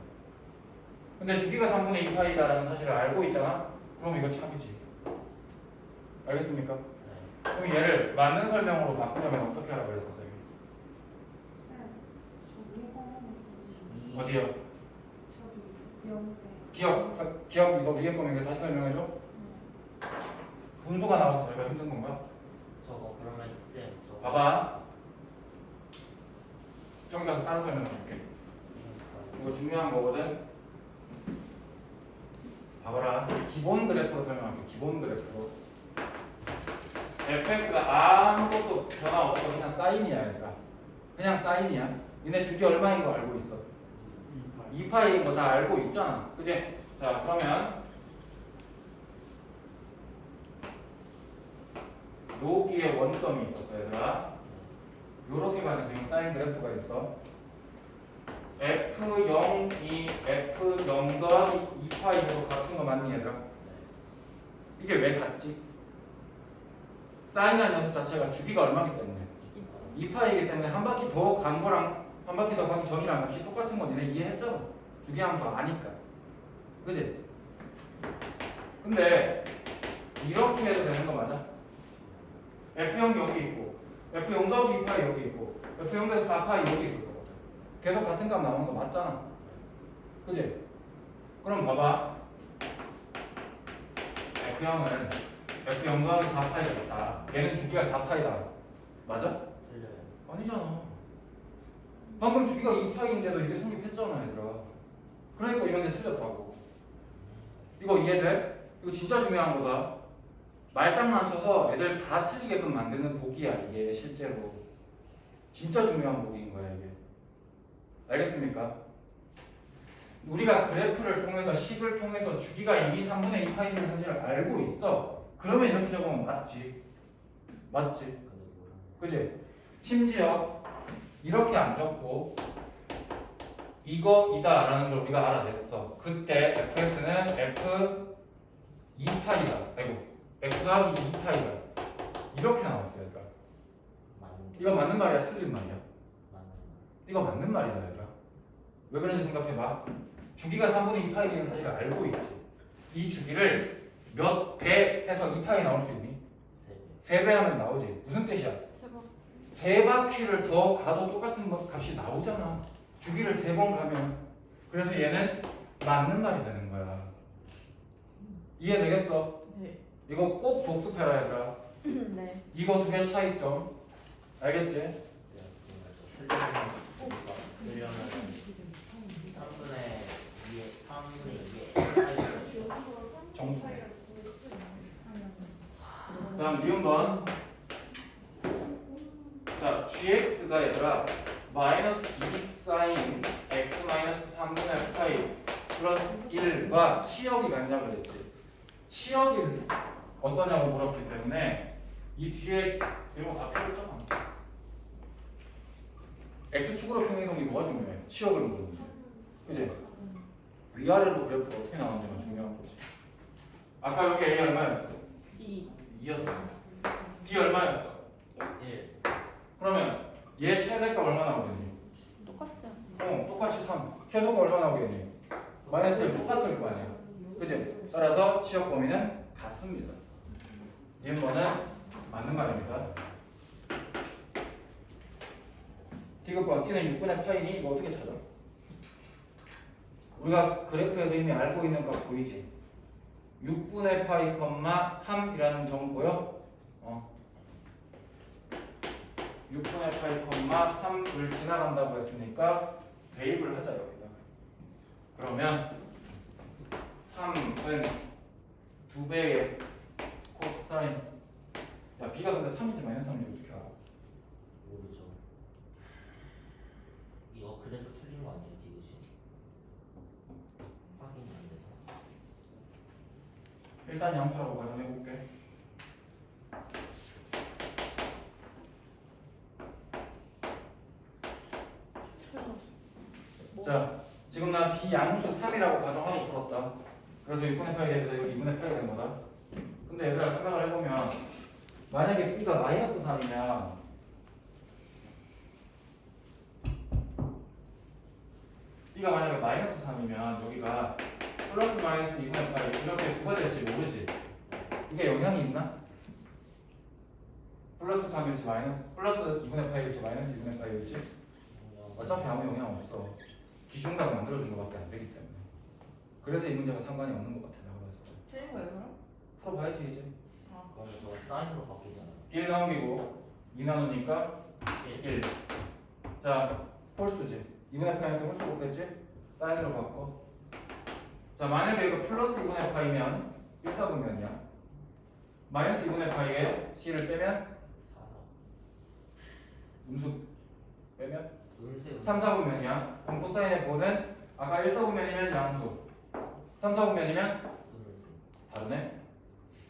S4: 근데 주기가 3분의 2파이다라는 사실을 알고 있잖아? 그럼 이거 참이지. 알겠습니까? 그럼 얘를 맞는 설명으로 바꾸려면 어떻게 하라고 그랬었어요? 어디요?
S1: 저기 영재.
S4: 기억 이거 위에 거면 이거 다시 설명해줘. 분수가 나와서 내가 힘든 건가?
S2: 저거 그러면 쌤 저거
S4: 봐봐. 저기 가서 따로 설명해줄게. 이거 중요한 거거든. 봐봐라. 기본 그래프로 설명할게. 기본 그래프로. fx가 아무것도 변화 없어. 그냥 사인이야 얘들아. 그냥 사인이야. 니네 주기 얼마인 거 알고 있어. 2파이인 거 다 알고 있잖아. 그지? 자 그러면 여기에 원점이 있었어 얘들아. 요렇게 가는 지금 사인 그래프가 있어. F0이 F0 더하기 2파이로 갖춘 거 맞니 얘들아? 이게 왜 같지? 사인이라는 녀석 자체가 주기가 얼마기 때문에 2파이기 때문에 한 바퀴 더 간 거랑 한 바퀴 더 가기 전이랑 값이 똑같은 거 니네 이해했잖아. 주기함수 아니까. 그지? 근데 이렇게 해도 되는 거 맞아? F0 여기 있고 F0 더하기 2파이 여기 있고 F0 더해서 4파이 여기 있을 거거든. 계속 같은 값 나오는 거 맞잖아. 그지? 그럼 봐봐. F0은 F0 더하기 4파이가 있다. 얘는 주기가 4파이다. 맞아?
S2: 틀려요.
S4: 아니잖아. 방금 주기가 2파이인데도 이게 성립했잖아, 얘들아. 그러니까 이런 게 틀렸다고. 이거 이해돼? 이거 진짜 중요한 거다. 말장난 쳐서 애들 다 틀리게끔 만드는 복이야, 이게 실제로. 진짜 중요한 복인 거야, 이게. 알겠습니까? 우리가 그래프를 통해서 식을 통해서 주기가 이미 3분의 2파이라는 사실을 알고 있어. 그러면 이렇게 적으면 맞지. 맞지?
S2: 근데 뭐라?
S4: 그지? 심지어 이렇게 안 적고 이거이다라는 걸 우리가 알아냈어. 그때 fx는 f 2파이다. 아이고, x 더하기 2파이다. 이렇게 나왔어요, 얘들아.
S2: 맞는
S4: 이거 맞는 말이야, 틀린 말이야?
S2: 맞는
S4: 이거 맞는 말이다, 얘들아. 왜 그런지 생각해봐. 주기가 3분의 2파이라는 사실을 알고 있지. 이 주기를 몇 배 해서 2파이 나올 수 있니?
S2: 3배.
S4: 3배 하면 나오지. 무슨 뜻이야? 세 바퀴를 더 가도 똑같은 값이 나오잖아. 주기를 3번 가면. 그래서 얘는 맞는 말이 되는 거야. 이해되겠어?
S1: 네.
S4: 이거 꼭 복습해라, 얘들아.
S1: 네.
S4: 이거 두 개 차이점. 알겠지?
S2: 틀리려면 3분의 2에
S4: 정수. 다음 미음번. 자, gx가 얘들아 마이너스 2 사인 x 마이너스 3분의 파이 플러스 1과 치역이 같냐고 그랬지. 치역이 어떠냐고 물었기 때문에 이 뒤에 이런 거 다 필요 없잖아. x축으로 평행이동이 뭐가 중요해? 치역을 모르는 게. 그지? 위아래로 그래프가 어떻게 나오는지가 중요한 거지. 아까 여기 a 얼마였어? 2였어. b 얼마였어?
S2: 1.
S4: 그러면 얘 최대값 얼마 나오겠니?
S1: 똑같죠.
S4: 똑같이 3. 최소가 얼마 나오겠니? 마이너스 1 똑같을 거 아니야. 그치? 따라서 치역 범위는 같습니다. 이번은 맞는 말입니다. 디귿과 C는 6분의 파이니 이거 어떻게 찾아? 우리가 그래프에서 이미 알고 있는 거 보이지? 6분의 파이, 3이라는 점 보여? 6분의 파이, 3을 지나간다고 했으니까 대입을 하자 여기다. 그러면 3은 2배의 코사인. 야, b가 근데 3인지 마이너스 3인지 어떻게 알아?
S2: 모르죠. 이거 그래서 틀린 거 아니에요, 디귿이? 확인이 안 돼서.
S4: 일단 양수라고 가정해볼게. 자, 지금 나 비양수 3이라고 가정하고 풀었다. 그래서 6분의 파이 대해서 여기 2분의 파이가 된 거다. 근데 얘들아 생각을 해보면 만약에 b가 마이너스 3이면 b가 만약에 마이너스 3이면 여기가 플러스 마이너스 2분의 파이 이렇게 누가 될지 모르지. 이게 영향이 있나? 플러스 3일지 마이너스 플러스 2분의 파이일지 마이너스 2분의 파이일지 어차피 아무 영향 없어. 기준각 만들어준 것밖에 안 되기 때문에. 그래서 이 문제가 상관이 없는 것 같아 내가 봤을 때.
S1: 틀린 거예요, 그럼?
S4: 풀어봐야지 이제.
S2: 그러면 저거 사인으로 바뀌잖아요.
S4: 1 나누기고 2 나누니까 1. 자, 홀수지. 2분의 파이니까 홀수 없겠지? 사인으로 바꿔. 자, 만약에 이거 플러스 2분의 파이면 1사분면이야. 마이너스 2분의 파이에 C를 빼면
S2: 4.
S4: 음수 빼면
S2: 음수
S4: 3, 4분면이야. 그럼 코사인의 부호는 아까 1사분면이면 양수 3, 4분면이면
S2: 음수.
S4: 다르네?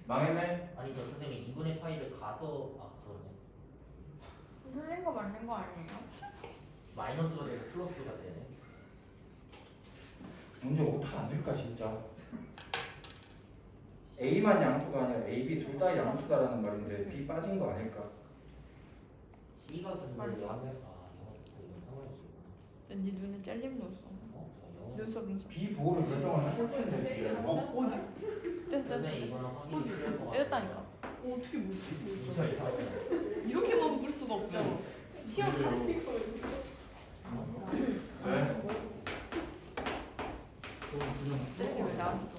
S4: 망했네?
S2: 아니 저 선생님 2분의 파이를 가서 그러네.
S1: 틀린 거 맞는 거 아니에요?
S2: 마이너스가 되고 플러스가 되네.
S4: 문제 오타 안 될까 진짜. A만 양수가 아니라 A, B 둘 다 양수다라는 말인데 B 빠진 거 아닐까?
S2: C가 근데
S1: 빨리.
S2: 영어 이건 상관없이.
S1: 네 눈에 짤림 넣었어.
S2: 영어.
S1: 눈썹.
S3: 비보호를 결정을 하실 텐데. 어디?
S1: 됐어.
S2: 선생님 이거는 확인이 필요할 것 같아요.
S1: 이랬다니까. 어떻게 물지?
S2: 진짜 이상해.
S1: 이렇게만 물 수가 없죠. 시험
S3: 네.
S4: 네.
S1: 셀이 왜 나한테 좀.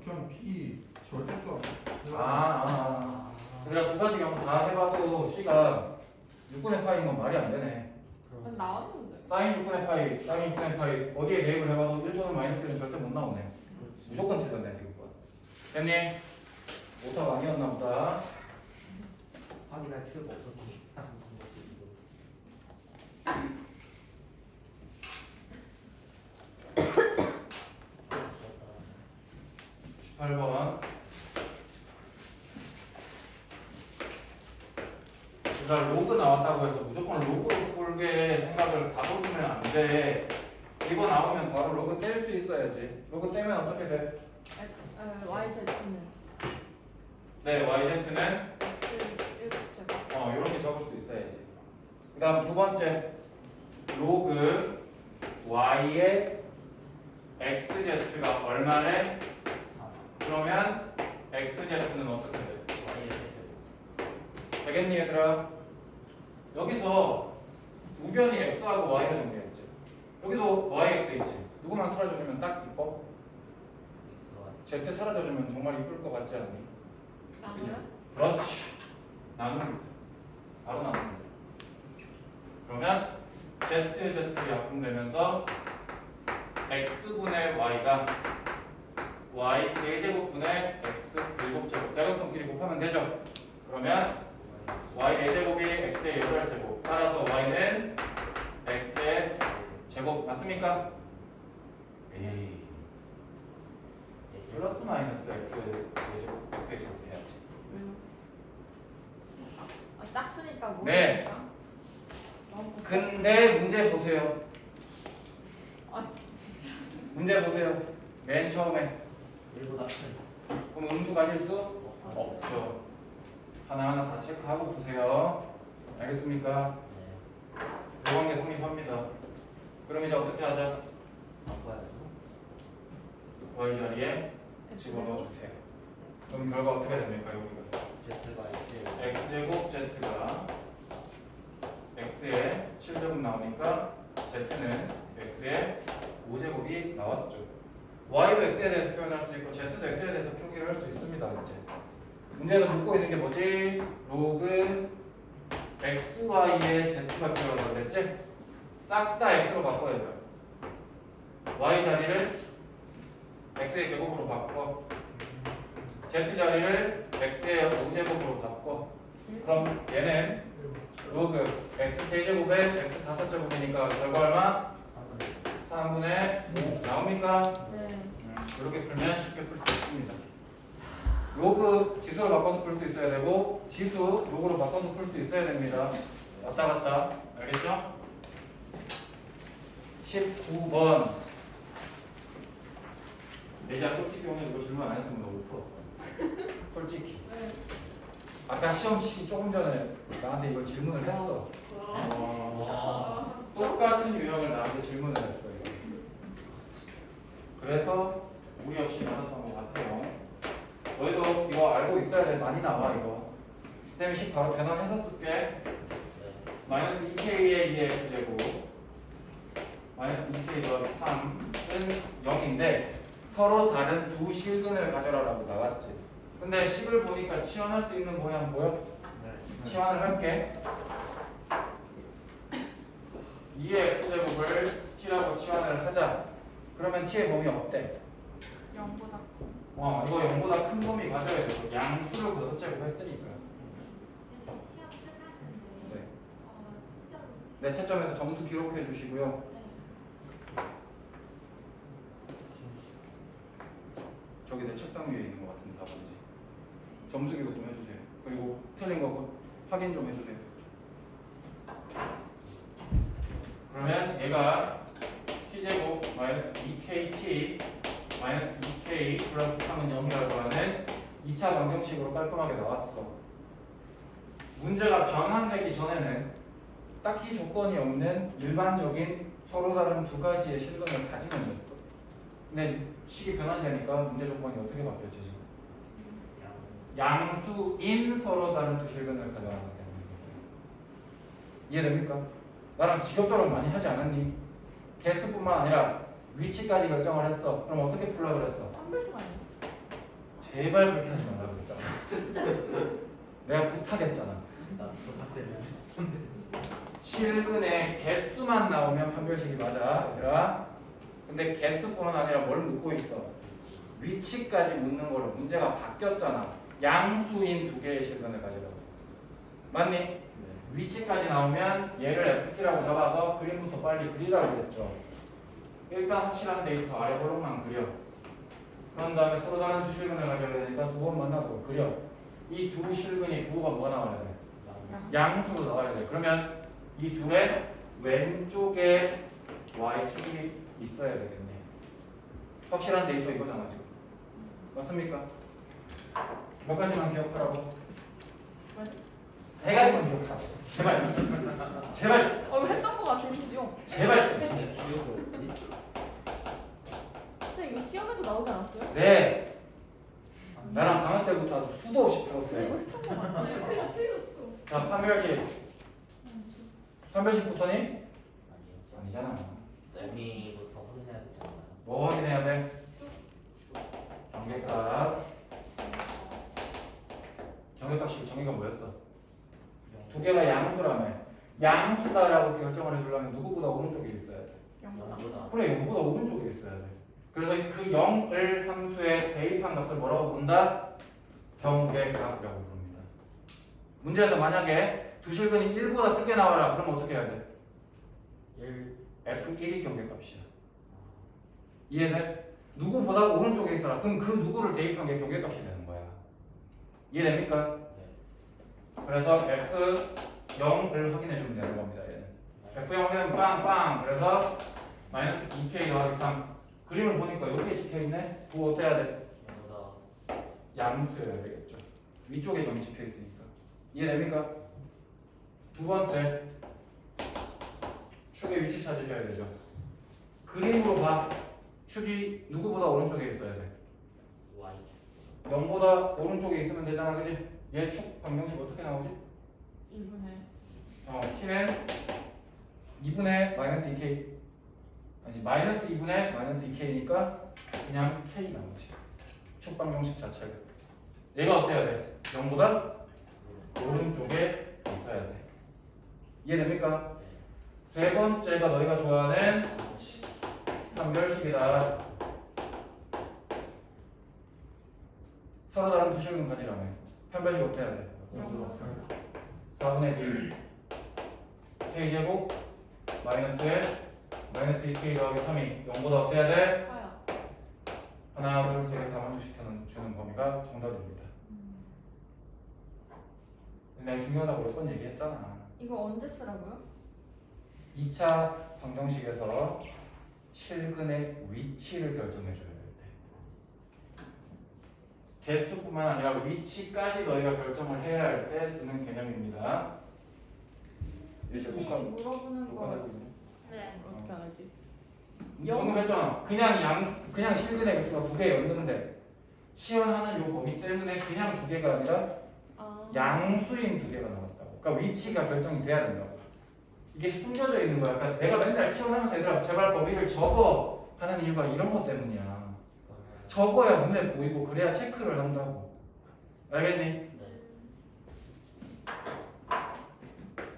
S3: 그냥 피 절대값.
S4: 그러니까 두 가지 경우 다 해봐도 C가 6분의 파이인 건 말이 안 되네.
S2: 그럼
S1: 나왔는데.
S4: 사인 6분의 파이, 사인 6분의 파이 어디에 대입을 해봐도 1 또는 마이너스 1은 절대 못 나오네.
S2: 그렇지.
S4: 무조건 틀렸네 이거. 됐니? 오답 아니었나 보다.
S2: 확인할 필요가 없었니? 한 번씩 이거.
S4: 18번. 우리가 로그 나왔다고 해서 무조건 로그로 풀게 생각을 가둬두면 안 돼. 이거 나오면 바로 로그 뗄 수 있어야지. 로그 떼면 어떻게 돼?
S1: YZ는
S4: 네, yz는
S1: X
S4: 이렇게 적을 수 있어야지. 그 다음 두 번째 로그 y의 xz가 얼마래? 그러면 xz는 어떻게 돼? 되겠니 얘들아? 여기서 우변이 x하고 y로 정리했지. 여기도 yx 있지. 누구만 사라져주면 딱 이뻐? z 사라져주면 정말 이쁠 것 같지 않니?
S1: 나무야?
S4: 그렇지. 나누면 바로 나눕니다. 그러면 z 약분되면서 x분의 y가 y 세제곱분의 x 일곱제곱 대각선끼리 곱하면 되죠. 그러면 y 4제곱이 x의 8제곱 따라서 y는 x의 제곱 맞습니까? 에이 플러스 마이너스 x의 제곱 x의 제곱 해야지.
S1: 딱 쓰니까 뭐?
S4: 네. 근데 문제 보세요. 문제 보세요. 맨 처음에
S2: 1보다 큰.
S4: 그럼 음수 가실 수 없죠. 하나하나 다 체크하고 푸세요. 알겠습니까?
S2: 네.
S4: 요관계 성립합니다. 그럼 이제 어떻게 하자?
S2: 바꿔야죠.
S4: y 자리에 집어넣어 주세요. 그럼 결과 어떻게 됩니까? 여기가
S2: Z가
S4: x제곱 z가 x의 7제곱 나오니까 z는 x의 5제곱이 나왔죠. y도 x에 대해서 표현할 수 있고 z도 x에 대해서 표기를 할 수 있습니다. 이제 문제는 묻고 있는 게 뭐지? 로그 xy의 z가 필요하다고 그랬지? 싹 다 x로 바꿔야 돼요. y 자리를 x의 제곱으로 바꿔 z 자리를 x의 5제곱으로 바꿔. 그럼 얘는 로그 x 세제곱에 x 5제곱이니까 결과 얼마? 3분의 5 나옵니까?
S1: 네.
S4: 이렇게 풀면 쉽게 풀 수 있습니다. 로그 지수로 바꿔서 풀 수 있어야 되고 지수 로그로 바꿔서 풀 수 있어야 됩니다. 왔다 갔다 알겠죠? 19번 내자 솔직히 오늘 이거 질문 안 했으면 너무 풀었다. 솔직히
S1: 네.
S4: 아까 시험 치기 조금 전에 나한테 이걸 질문을 했어. 똑같은 유형을 나한테 질문을 했어. 이거. 그래서 우리 역시 나왔던 것 같아요. 너희도 이거 알고 있어야 돼. 많이 나와 이거. 쌤이 10 바로 변환해서 쓸게. 마이너스 2k의 2x제곱 마이너스 2k 더하기 3은 0인데 서로 다른 두 실근을 가져라라고 나왔지. 근데 식을 보니까 치환할 수 있는 모양 보여? 치환을 할게. 2의 x제곱을 t라고 치환을 하자. 그러면 t의 범위 어때?
S1: 0보다
S4: 이거 0보다 큰 범위 가져야 돼. 양수를 거듭제곱 했으니까. 네. 네, 채점에서 점수 기록해 주시고요. 저기 내 책상 위에 있는 것 같은데 답은지. 점수 기록 좀 해주세요. 그리고 틀린 거 확인 좀 해주세요. 그러면 얘가 t제곱 마이너스 2kt 마이너스 2k 플러스 3은 0이라고 하는 2차 방정식으로 깔끔하게 나왔어. 문제가 변환되기 전에는 딱히 조건이 없는 일반적인 서로 다른 두 가지의 실근을 가지면 됐어. 근데 식이 변환되니까 문제 조건이 어떻게 바뀌었지 지금? 양수인 서로 다른 두 실근을 가져가는 거야. 이해됩니까? 나랑 직업도를 많이 하지 않았니? 개수뿐만 아니라 위치까지 결정을 했어. 그럼 어떻게 풀라 그랬어?
S1: 한 글씩 아니야?
S4: 제발 그렇게 하지 말라 그랬잖아. 내가 부탁했잖아.
S2: 나또 학생이야.
S4: 실근의 개수만 나오면 판별식이 맞아, 얘들아. 근데 개수뿐만 아니라 뭘 묻고 있어? 위치까지 묻는 거를 문제가 바뀌었잖아. 양수인 두 개의 실근을 가지라고. 맞니? 위치까지 나오면 얘를 FT라고 잡아서 그림부터 빨리 그리라고 그랬죠. 일단 확실한 데이터 아래 볼록만 그려. 그런 다음에 서로 다른 두 실근을 가져야 되니까 두 번 만나고 그려. 이 두 실근이 부호가 뭐가 나와야 돼? 양수로 나와야 돼. 그러면 이 둘의 왼쪽에 y축이 있어야 되겠네. 확실한 데이터 이거잖아 지금. 맞습니까? 몇 가지만 기억하라고? 세 가지만 기억하라고. 제발. 제발.
S1: 이거 했던 거 같아 심지어.
S4: 제발 좀.
S2: 기억이 없지?
S1: 근데 이거 시험에도 나오지 않았어요?
S4: 네. 나랑 방학 때부터 아주 수도 없이
S1: 근데
S4: 풀었어요.
S1: 이거 했던 거 같아.
S5: 옆에가 틀렸어.
S4: 자, 판별식. 판별식부터니?
S2: 아니요.
S4: 아니잖아.
S2: 의미부터 확인해야 되지 않나요?
S4: 뭐 확인해야 돼? 경계값. 경계값이 정의가 뭐였어? 두 개가 양수라며. 양수다라고 결정을 해주려면 누구보다 오른쪽에 있어야 돼.
S2: 영보다
S4: 그래, 0보다 오른쪽에 있어야 돼. 그래서 그 0을 함수에 대입한 것을 뭐라고 부른다? 경계값이라고 부릅니다. 문제에서 만약에 두 실근이 1보다 크게 나와라. 그럼 어떻게 해야 돼?
S2: 1
S4: F1이 경계값이야. 이해돼? 누구보다 오른쪽에 있어라. 그럼 그 누구를 대입한 게 경계값이 되는 거야. 이해됩니까? 그래서 F0을 확인해 주면 되는 겁니다. 얘는. F0 확인하면 빵빵. 그래서 마이너스 2K 더하기 3. 그림을 보니까 여기에 찍혀있네. 그거 어떻게 해야 돼?
S2: 영보다
S4: 양수여야 되겠죠. 위쪽에 점이 찍혀있으니까. 이해됩니까? 두 번째. 축의 위치 찾으셔야 되죠. 그림으로 봐. 축이 누구보다 오른쪽에 있어야 돼.
S2: Y축
S4: 0보다 오른쪽에 있으면 되잖아, 그지? 얘 축 방정식 어떻게 나오지?
S1: 1분에
S4: t는 2분의 마이너스 2k. 아니, 마이너스 2분의 마이너스 2k니까 그냥 k 나오지. 축 방정식 자체가. 얘가 어때야 돼? 0보다 오른쪽에 있어야 돼. 이해됩니까? 세 번째가 너희가 좋아하는 판별식이다. 서로 다른 두 식은 가지라며. 판별식 어떻게 해야 돼? 4분의 b k제곱 마이너스에 마이너스 2k 더하기 3이 0보다 어때야 돼?
S1: 파야.
S4: 하나, 둘, 셋 다 만족시켜주는 범위가 정답입니다. 내가 중요하다고 몇 번 얘기했잖아.
S1: 이거 언제 쓰라고요?
S4: 2차 방정식에서 실근의 위치를 결정해줘야 될 때. 개수뿐만 아니라 위치까지 너희가 결정을 해야 할 때 쓰는 개념입니다. 이제
S1: 혹시 물어보는 거
S5: 네.
S1: 어떻게 알지?
S4: 방금 했잖아. 그냥 실근의 개수가 두 개였는데 치환하는 요 범위 때문에 그냥 두 개가 아니라
S1: 아.
S4: 양수인 두 개가 나왔다고. 그러니까 위치가 결정이 돼야 된다고. 이게 숨겨져 있는 거야. 그러니까 내가 맨날 치환하면서 얘들아 제발 범위를 적어 하는 이유가 이런 것 때문이야. 적어야 눈에 보이고 그래야 체크를 한다고. 알겠니?
S2: 네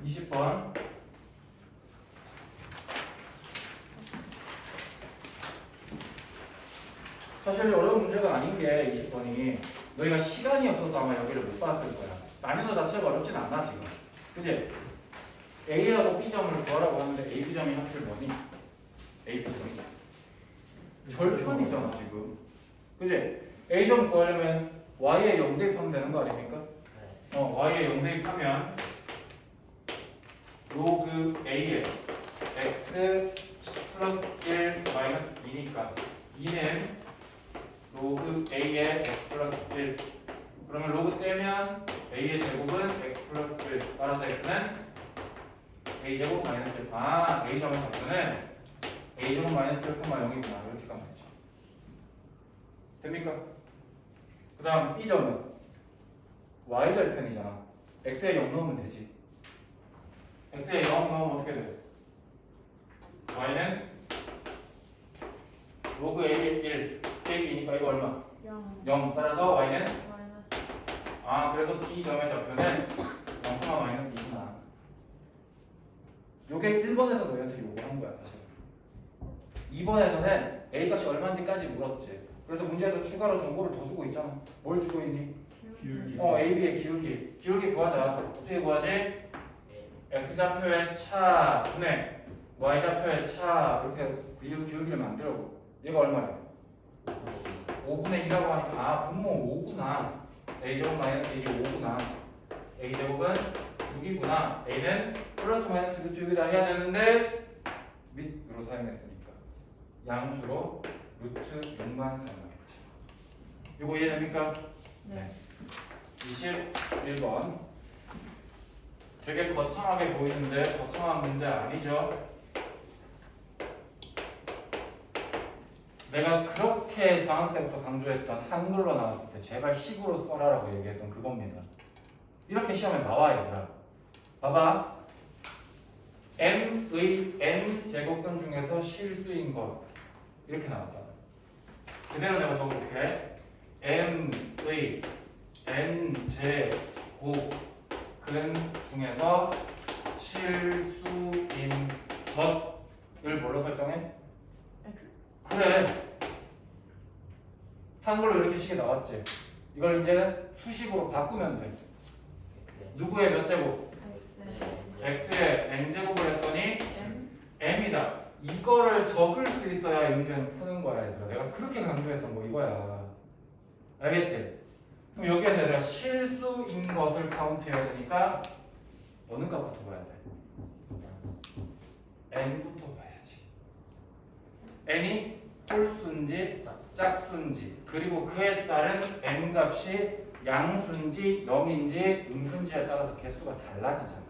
S4: 20번. 사실 어려운 문제가 아닌 게 20번이 너희가 시간이 없어서 아마 여기를 못 봤을 거야. 난이도 자체가 어렵진 않아 지금. 그지? A하고 B점을 구하라고 하는데 A, B점이 하필 뭐니? A, B점이 절편이잖아 지금. 그지? A점 구하려면 Y에 0 대입하면 되는 거 아닙니까? Y에 0 대입하면 로그 A에 X 플러스 1 마이너스 2니까 2는 로그 A에 X 플러스 1 그러면 로그 떼면 a의 제곱은 x 플러스 1 따라서 x는 a제곱 마이너스 1. 아, a점의 좌표는 a제곱 마이너스 1,0이구나. 이렇게 가면 되죠. 됩니까? 그 다음 b점은 y절편이잖아. x에 0 넣으면 되지. x에 0 넣으면 어떻게 돼? y는 로그 a의 1 빼기 2니까 이거 얼마? 0. 따라서 y는 아, 그래서 b점의 좌표는 0, 마이너스 2구나. 요게 1번에서 너희한테 요구한 거야, 사실. 2번에서는 a 값이 얼마인지까지 물었지. 그래서 문제에서 추가로 정보를 더 주고 있잖아. 뭘 주고 있니?
S3: 기울기.
S4: AB의 기울기. 기울기 구하자. 어떻게 구하지? x좌표의 차 분의 y좌표의 차 이렇게 기울기를 만들고 얘가 얼마래? 5분의 2라고 하니까 아, 분모 5구나. a제곱 마이너스 1이 5구나. a제곱은 6이구나. a는 플러스 마이너스 루트 6이다 해야 되는데 밑으로 사용했으니까 양수로 루트 6만 사용하겠지. 이거 이해됩니까? 네. 21번. 되게 거창하게 보이는데 거창한 문제 아니죠? 내가 그렇게 방학 때부터 강조했던 한글로 나왔을 때 제발 식으로 써라라고 얘기했던 그겁니다. 이렇게 시험에 나와 얘들아. 봐봐. n의 n 제곱근 중에서 실수인 것 이렇게 나왔잖아. 그대로 내가 적어볼게. n의 n 제곱근 중에서 실수인 것을 뭘로 설정해? 그래. 한글로 이렇게 식이 나왔지. 이걸 이제 수식으로 바꾸면 돼. 누구의 몇 제곱? x의 n제곱을 했더니 m이다. 이거를 적을 수 있어야 이 문제는 푸는 거야 얘들아. 내가 그렇게 강조했던 거 이거야. 알겠지? 그럼 여기에서 내가 실수인 것을 카운트해야 되니까 어느 값부터 봐야 돼? n부터 봐야지. n이 홀수인지 짝수인지 그리고 그에 따른 n 값이 양수인지 0인지 음수인지에 따라서 개수가 달라지잖아.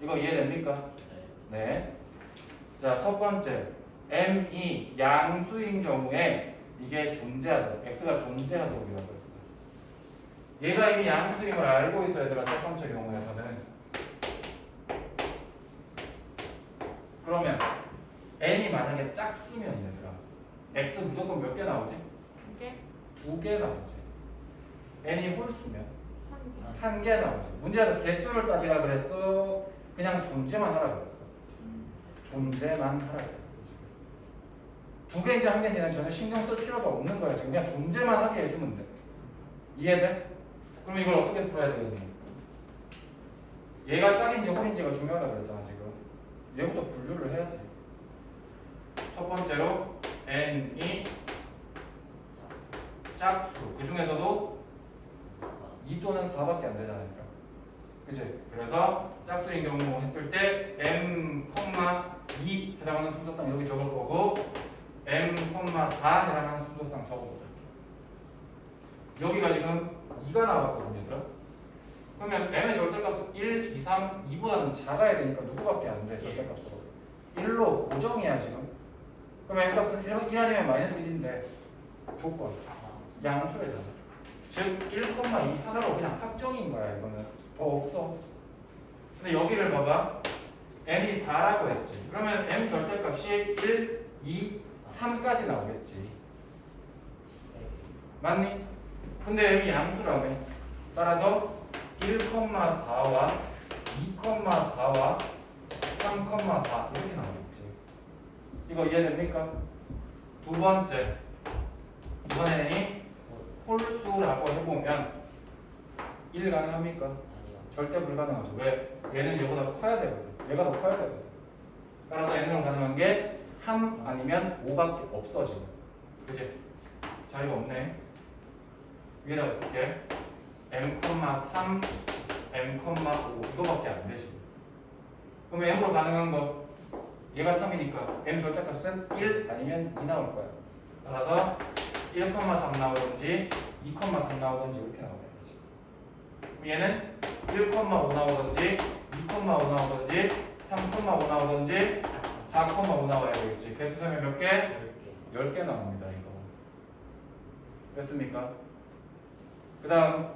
S4: 이거 이해됩니까? 네. 자, 첫 번째 m이 양수인 경우에 이게 존재하도록 x가 존재하도록 이라고 했어. 얘가 이미 양수임을 알고 있어야 되라. 첫 번째 경우에서는 그러면 n이 만약에 짝수면 얘들아 x 무조건 몇 개 나오지? 2개 나오지. n이 홀수면 1개 나오지. 문제에서 개수를 따지라 그랬어? 그냥 존재만 하라 그랬어? 존재만 하라 그랬어. 2개인지 1개인지는 전혀 신경 쓸 필요가 없는 거야. 지금 그냥 존재만 하게 해주면 돼. 이해돼? 그럼 이걸 어떻게 풀어야 되겠니? 얘가 짝인지 홀인지가 중요하다 그랬잖아 지금. 얘부터 분류를 해야지. 첫 번째로 n이 짝수. 그 중에서도 2 또는 4밖에 안 되잖아요. 그치? 그래서 짝수인 경우 했을 때 m,2 해당하는 순서상 여기 적을 거고 m,4 해당하는 순서상 적어보자. 여기가 지금 2가 나왔거든요. 얘들아. 그러면 m의 절대값은 1, 2, 3, 2보다는 작아야 되니까 누구밖에 안 돼? 절대값으로 1로 고정이야 지금. 그럼 m 값은 1 아니면 마이너스 1인데 조건 양수래잖아. 즉 1,2 하나로 그냥 확정인 거야. 이거는 더 없어. 근데 여기를 봐봐. m이 4라고 했지. 그러면 m 절대값이 1, 2, 3까지 나오겠지. 맞니? 근데 m이 양수라며. 따라서 1,4와 2,4와 3,4 이렇게 나오겠지. 이거 이해됩니까? 두 번째. 이번에는 홀수라고 해보면 1 가능합니까? 절대 불가능하죠. 왜? 얘는 얘보다 커야 되거든. 얘가 더 커야 되거든. 따라서 n으로 가능한 게 3 아니면 5밖에 없어 지금. 그치? 자리가 없네. 위에다가 쓸게. m,3, m,5 이거밖에 안 돼 지금. 그럼 m으로 가능한 거 얘가 3이니까 m 절대값은 1 아니면 2 나올 거야. 따라서 1,3 나오든지 2,3 나오든지 이렇게 나와요. 얘는 1,5 나오든지 2,5 나오든지 3,5 나오든지 4,5 나와야 되겠지. 개수성이 몇 개? 10개 나옵니다. 이거 됐습니까? 그 다음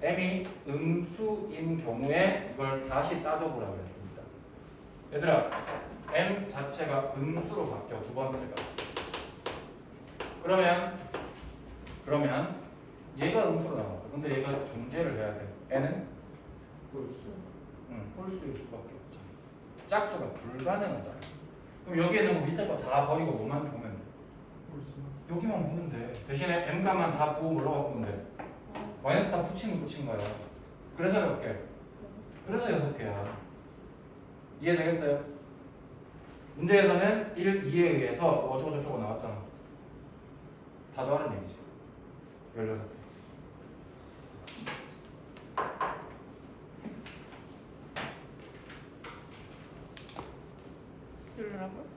S4: m이 음수인 경우에 이걸 다시 따져보라고 했습니다. 얘들아 m 자체가 음수로 바뀌어 두 번째가. 그러면 얘가 음수로 나왔어. 근데 얘가 존재를 해야 돼. n은 홀수일 수밖에 없지. 짝수가 불가능하다. 그럼 여기에는 뭐 밑에 거 다 버리고 뭐만 보면 돼? 여기만 보면 돼. 대신에 m값만 다 부호 올라가 보면 돼. 마이너스 다 붙인 거야. 그래서 몇 개? 그래서 6개야. 이해되겠어요? 문제에서는 1, 2에 의해서 어쩌고저쩌고 나왔잖아. 다 더하는 얘기지. 16개.
S1: 열라고?